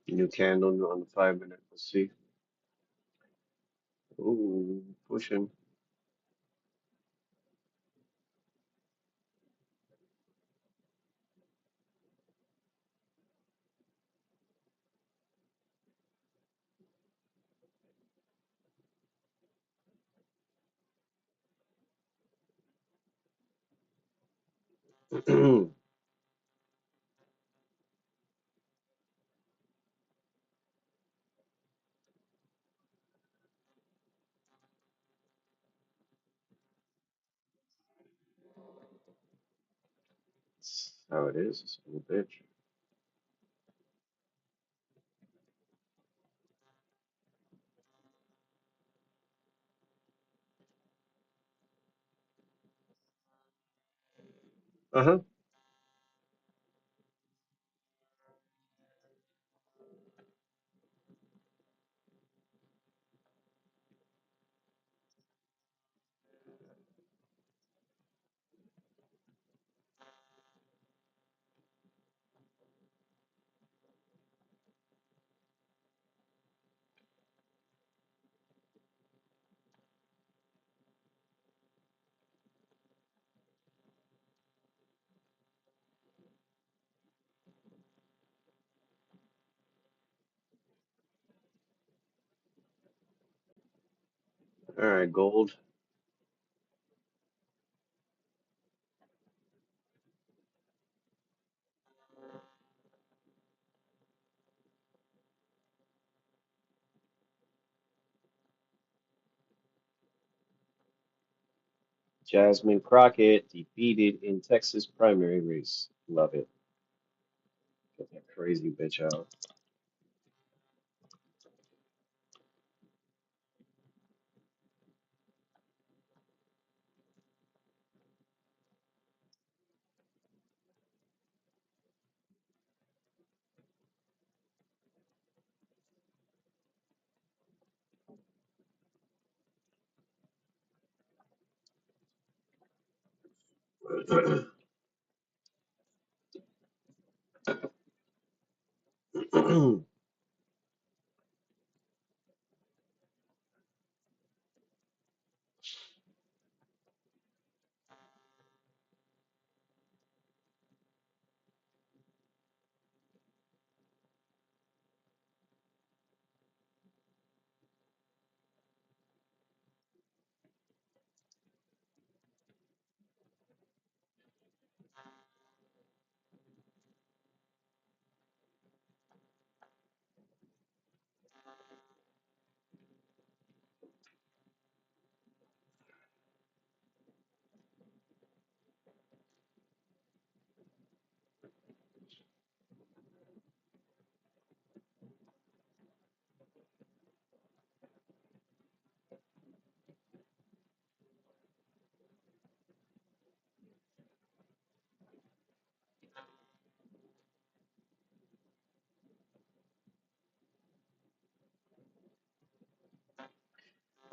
New candle on the 5 minute. Let's see. Ooh, pushing. That's how it is. It's a little bitch. Uh-huh. All right, gold. Jasmine Crockett defeated in Texas primary race. Love it. Get that crazy bitch out.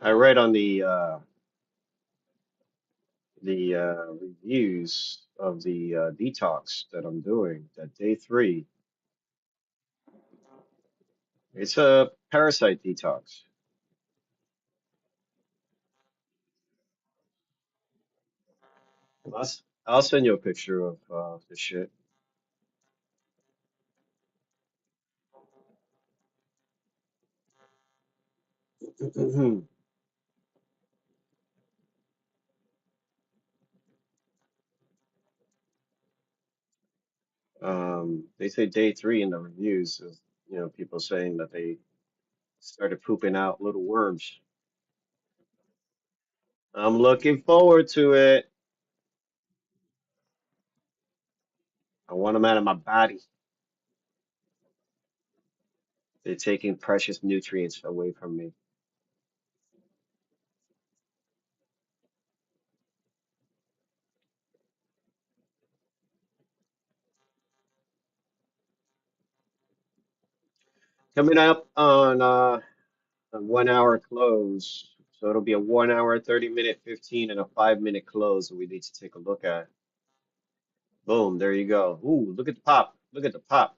I read on the reviews of the detox that I'm doing, that day 3, it's a parasite detox. I'll send you a picture of the shit. They say day 3 in the reviews of, people saying that they started pooping out little worms. I'm looking forward to it. I want them out of my body. They're taking precious nutrients away from me. Coming up on a 1 hour close. So it'll be a 1 hour, 30-minute, 15, and a 5-minute close that we need to take a look at. Boom, there you go. Ooh, look at the pop. Look at the pop.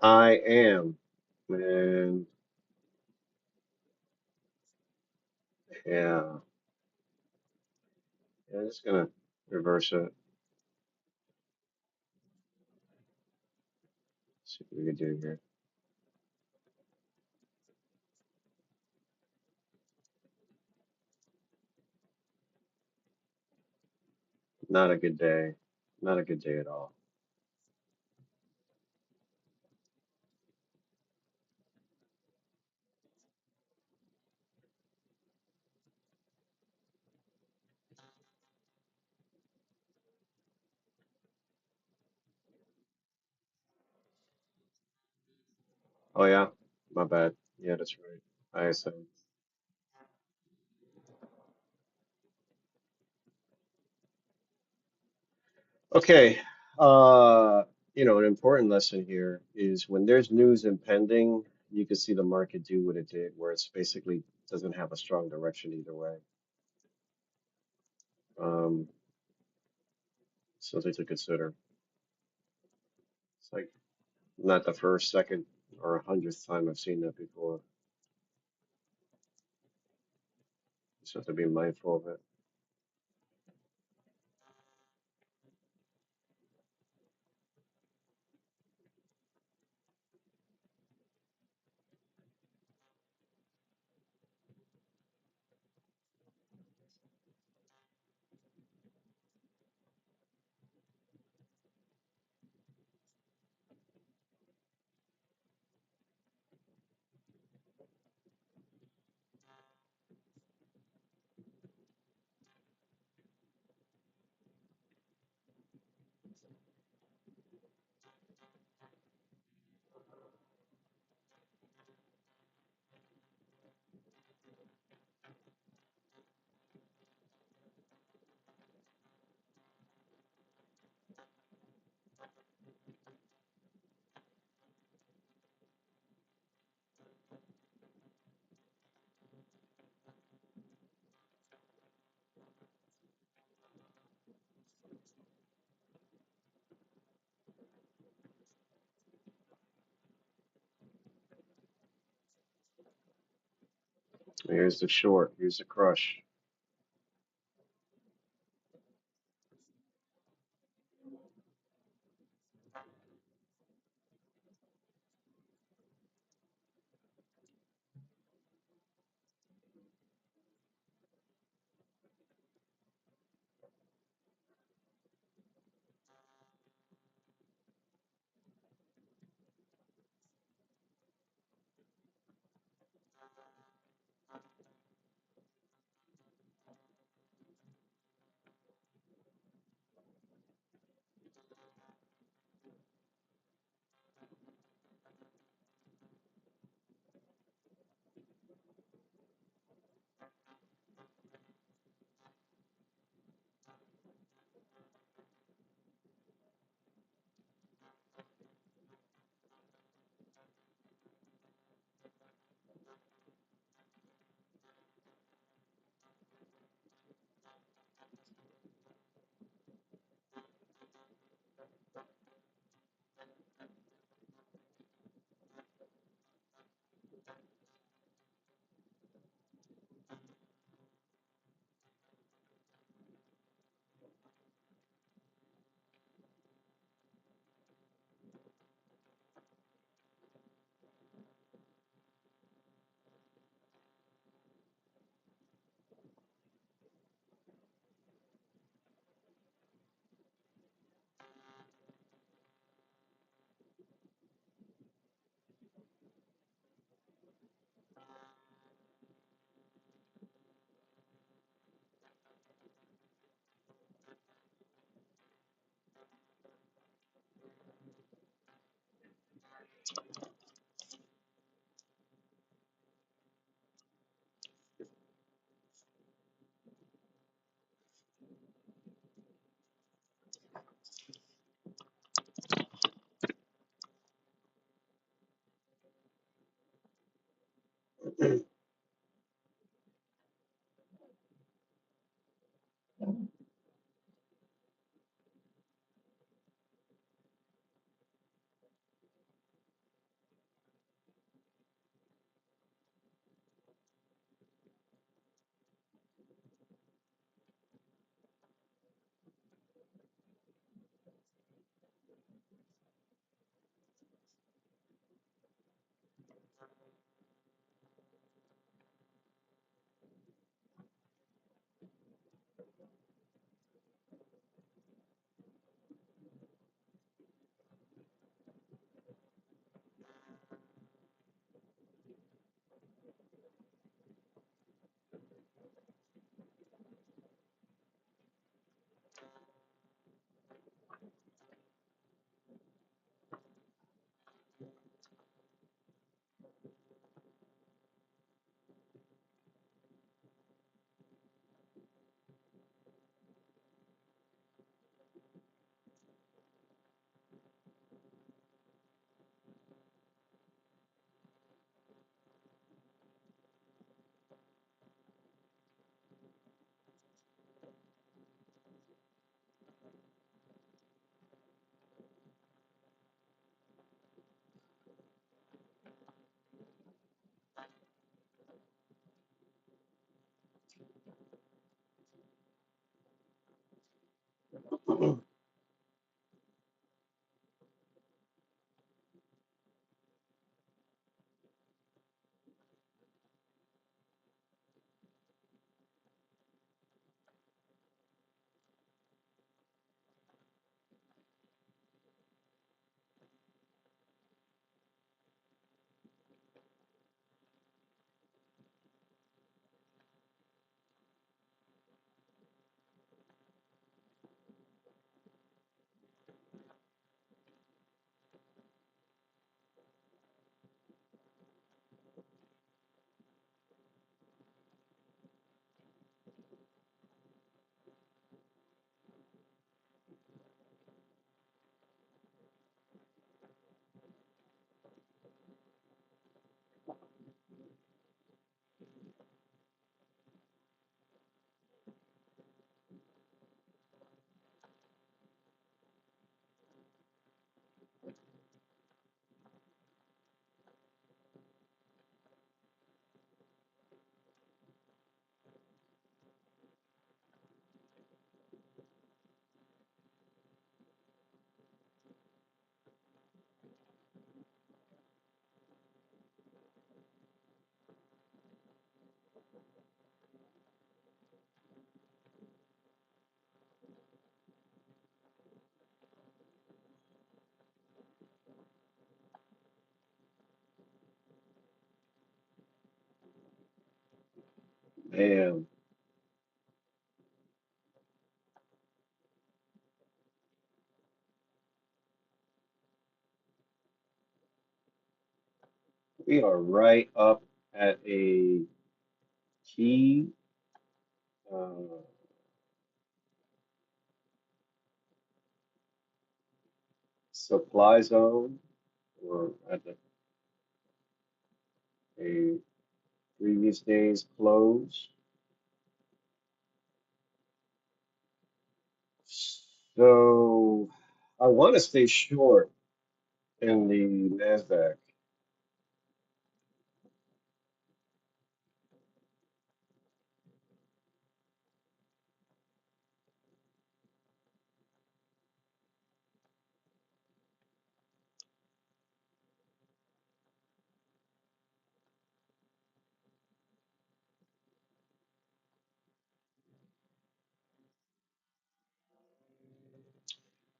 I am. And yeah, yeah, just gonna reverse it. See what we can do here. Not a good day. Not a good day at all. Oh yeah, my bad. Yeah, that's right. ISM. Okay. Uh, an important lesson here is when there's news impending, you can see the market do what it did, where it's basically doesn't have a strong direction either way. Um, Something to consider. It's like not the first, second, or 100th time I've seen that before. Just have to be mindful of it. Here's the short. Here's the crush. Damn, we are right up at a key uh, supply zone, or at a previous day's close. So I want to stay short in the Nasdaq.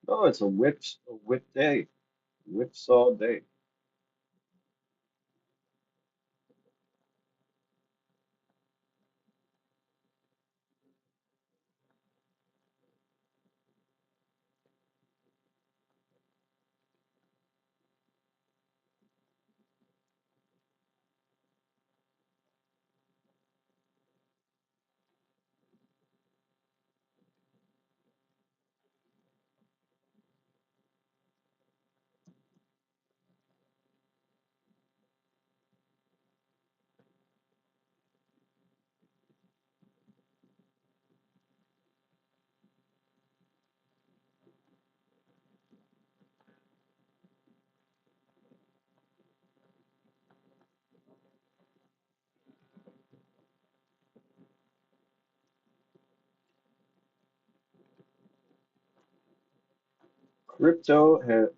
No, it's a whip day, whipsaw day.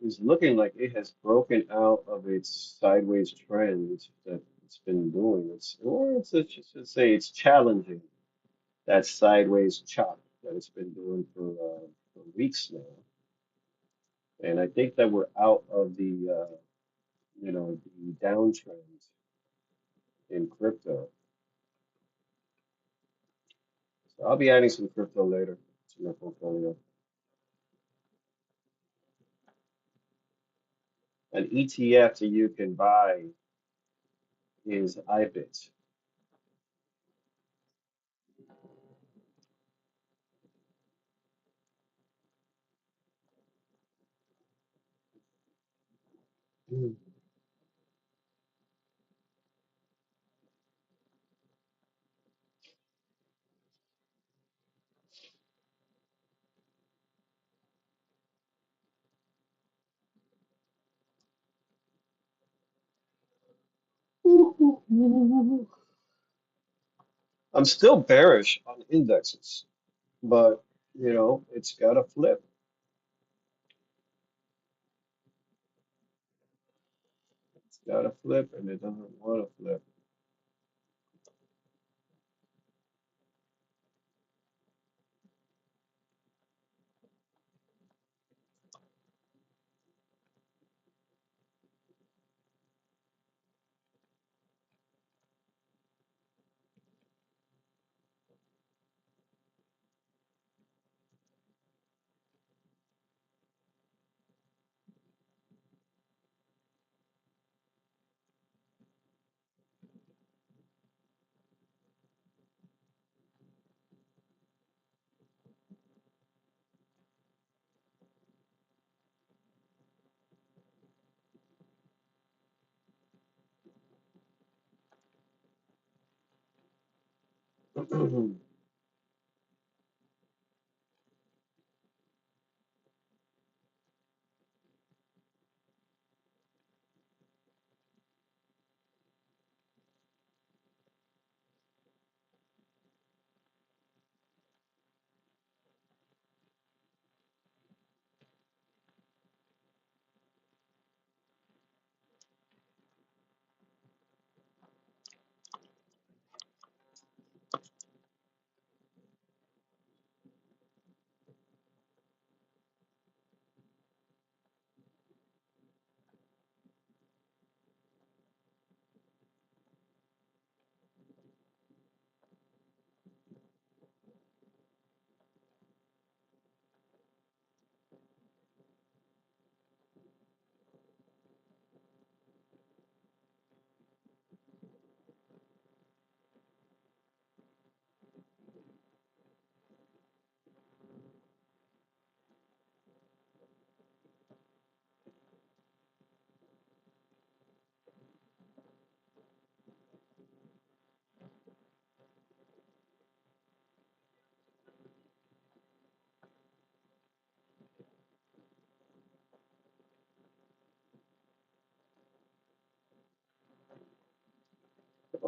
Is looking like it has broken out of its sideways trend that it's been doing. I should say it's challenging that sideways chop that it's been doing for weeks now. And I think that we're out of the downtrend in crypto. So I'll be adding some crypto later to my portfolio. An ETF that you can buy is IBIT. I'm still bearish on indexes, but it's got to flip. It's got to flip, and it doesn't want to flip.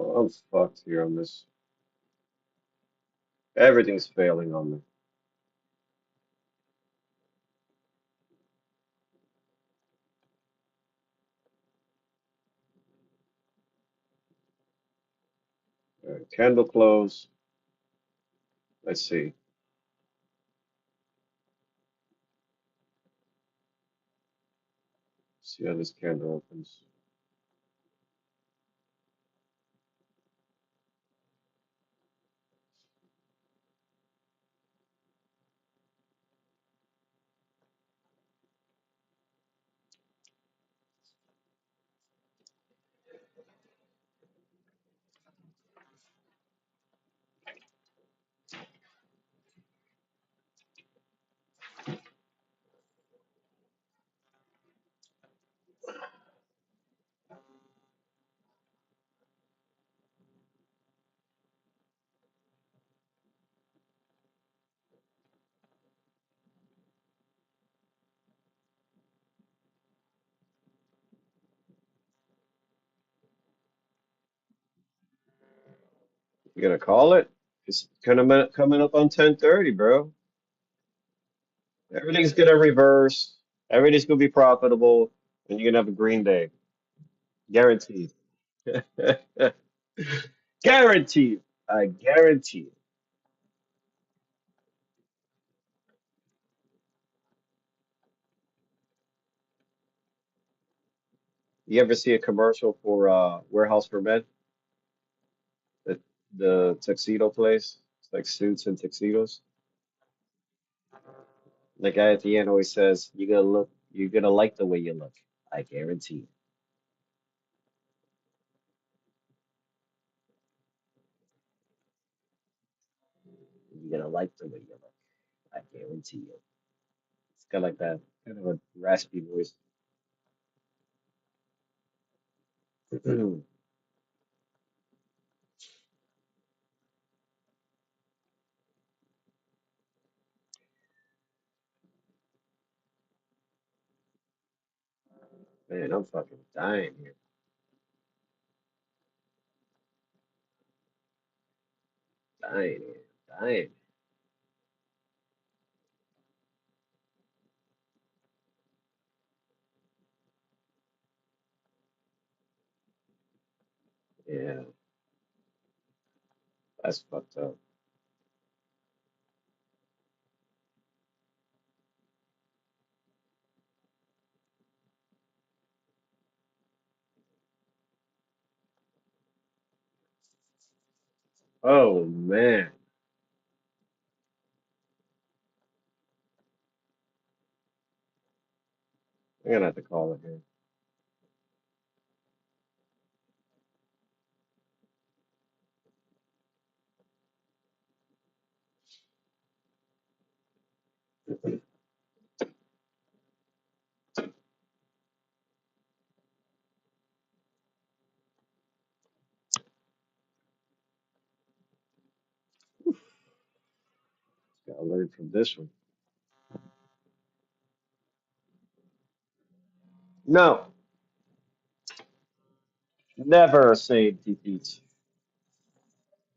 Oh, I'm fucked here on this. Everything's failing on me. All right, candle close. Let's see. See how this candle opens. You gonna call it? It's kind of coming up on 10:30, bro. Everything's gonna reverse. Everything's gonna be profitable, and you're gonna have a green day, guaranteed. Guaranteed. I guarantee it. You ever see a commercial for Warehouse for Men, the the tuxedo place? It's like suits and tuxedos. The guy at the end always says, you're gonna like the way you look. I guarantee it. You're gonna like the way you look. I guarantee it. It's got like that kind of a raspy voice. Man, I'm fucking dying here. Dying here. Dying. Yeah, that's fucked up. Oh man. I'm gonna have to call it here. Gotta learn from this one. No, never say defeat.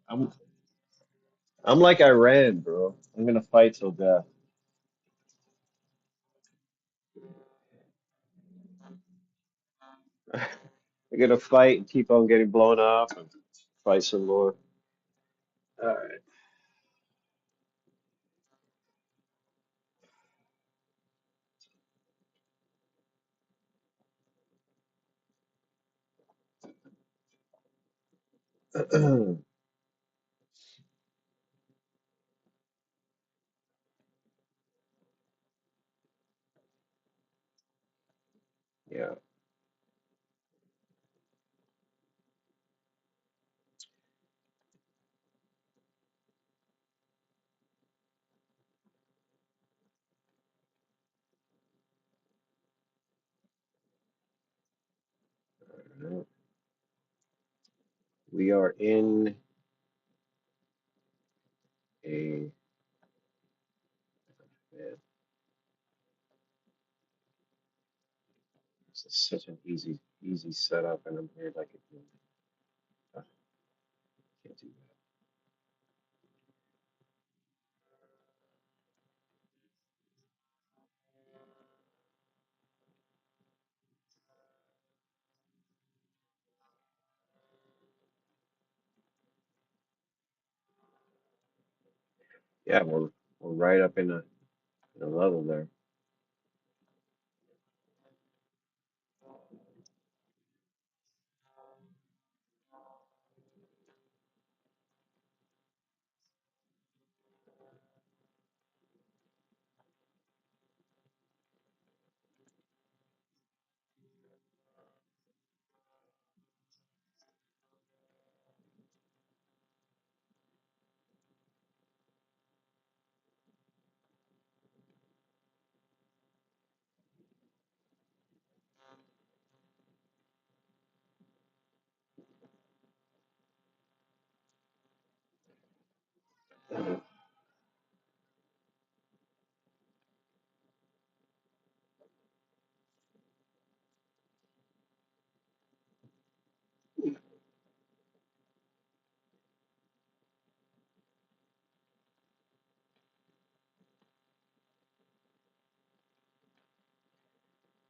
I'm I'm like Iran, bro. I'm gonna fight till death. I'm gonna fight and keep on getting blown up and fight some more. All right. Yeah. All right. We are in a man, this is such an easy setup, and I'm here like a can't do that. Yeah, we're right up in the level there.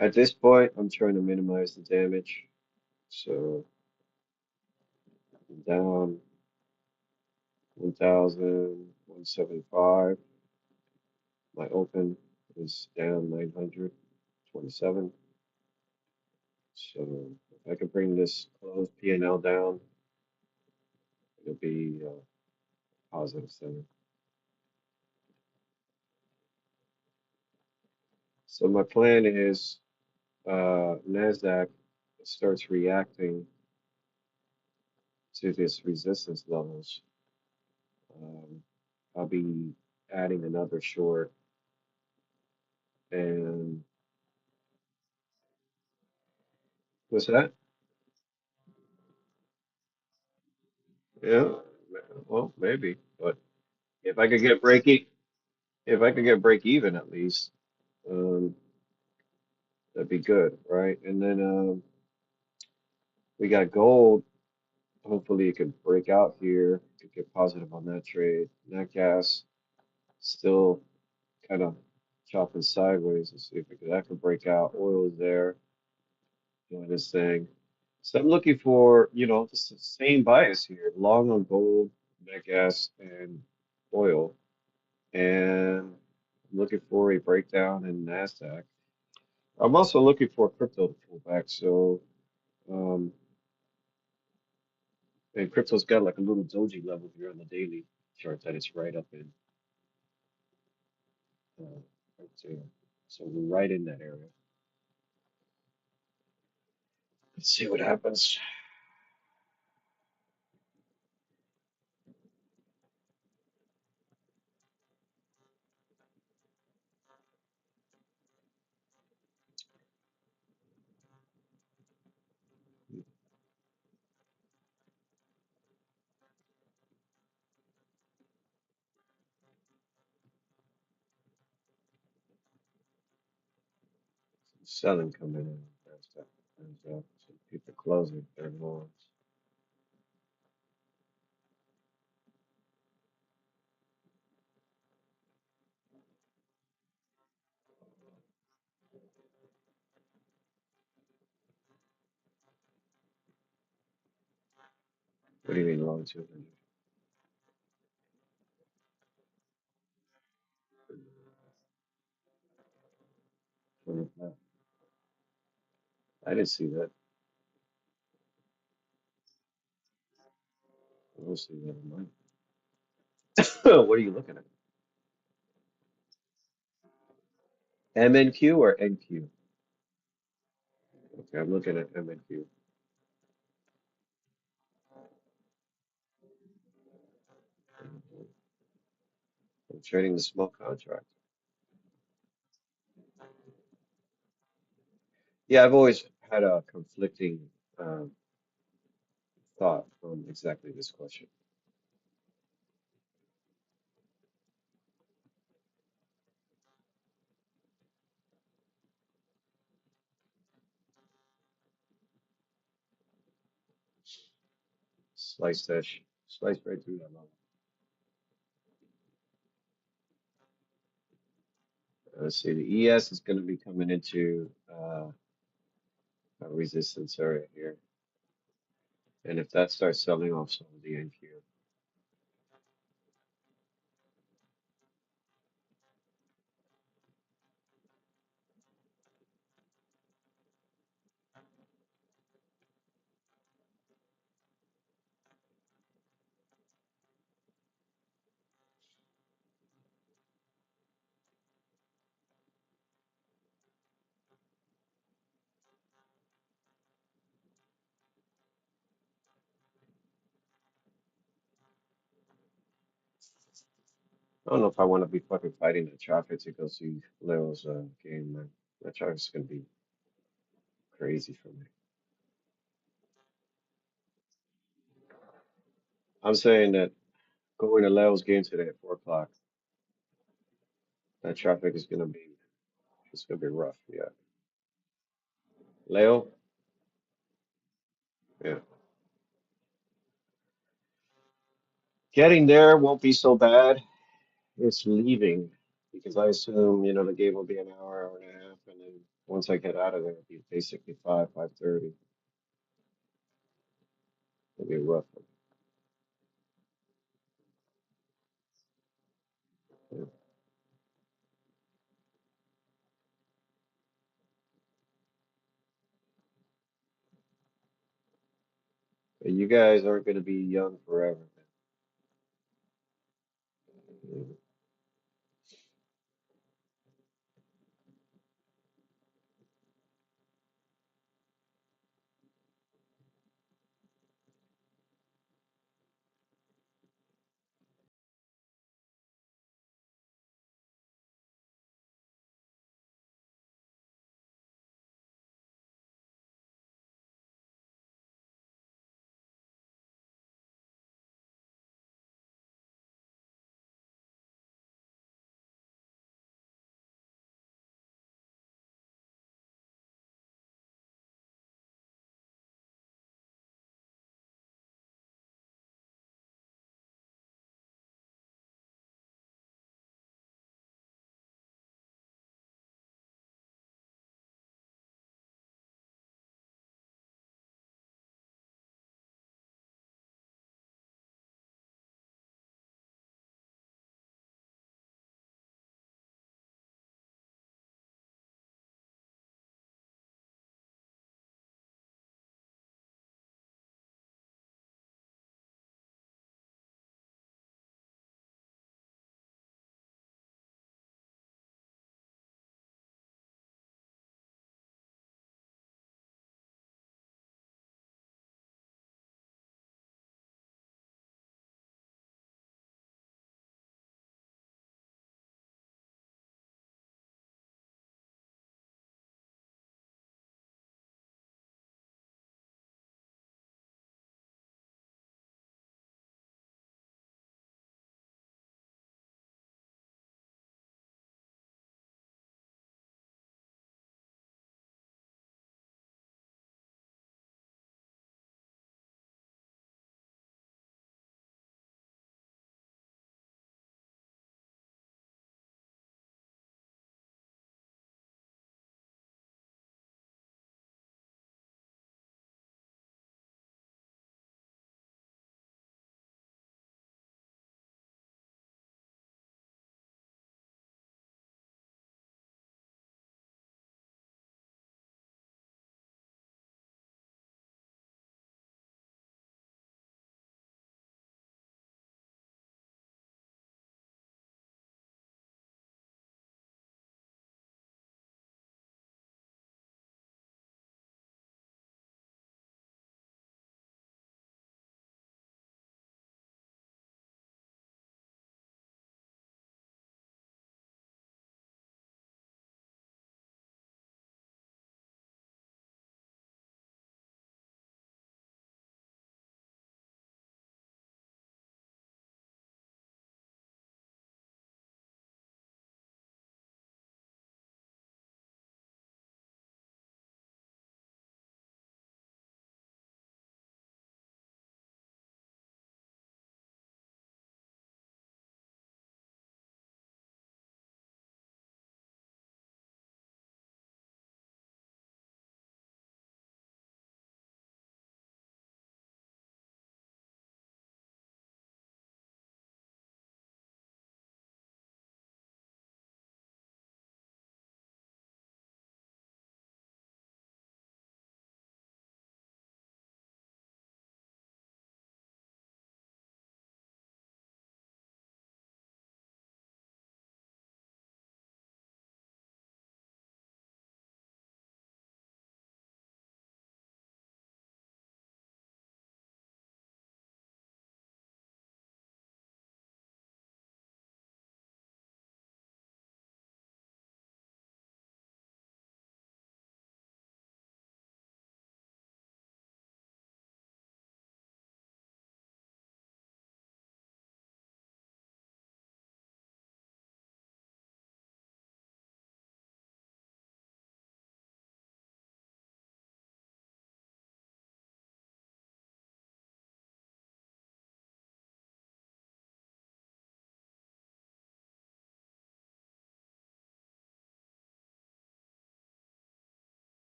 At this point, I'm trying to minimize the damage. So down 1,175. My open is down 927. So if I can bring this closed P&L down, it'll be positive 7. So my plan is NASDAQ starts reacting to this resistance levels. Um, I'll be adding another short, and what's that? Yeah, well, maybe, but if I could get if I could get break even at least, um, that'd be good, right? And then we got gold. Hopefully, it could break out here. Could get positive on that trade. Nat gas still kind of chopping sideways. Let's see if that could break out. Oil is there doing this thing. So I'm looking for, the same bias here, long on gold, nat gas, and oil. And I'm looking for a breakdown in NASDAQ. I'm also looking for crypto to pull back. So, um, and crypto's got like a little doji level here on the daily chart that it's right up in, right there. So we're right in that area. Let's see what happens. Selling coming in. There's some people closing their longs. What do you mean long 200? I didn't see that. I don't see that in mine. What are you looking at? MNQ or NQ? Okay, I'm looking at MNQ. I'm trading the small contract. Yeah, I've always had a conflicting um, thought on exactly this question. Slice that. Sliced right through that level. Let's see, the ES is going to be coming into a resistance area here. And if that starts selling off some of the NQ, I don't know if I want to be fucking fighting the traffic to go see Leo's game, man. That traffic's gonna be crazy for me. I'm saying that going to Leo's game today at 4 o'clock, that traffic is gonna be it's gonna be rough. Yeah, Leo. Yeah, getting there won't be so bad. It's leaving because I assume the game will be an hour, hour and a half, and then once I get out of there, it'll be basically 5:30. It'll be rough. Yeah. But you guys aren't gonna be young forever, man.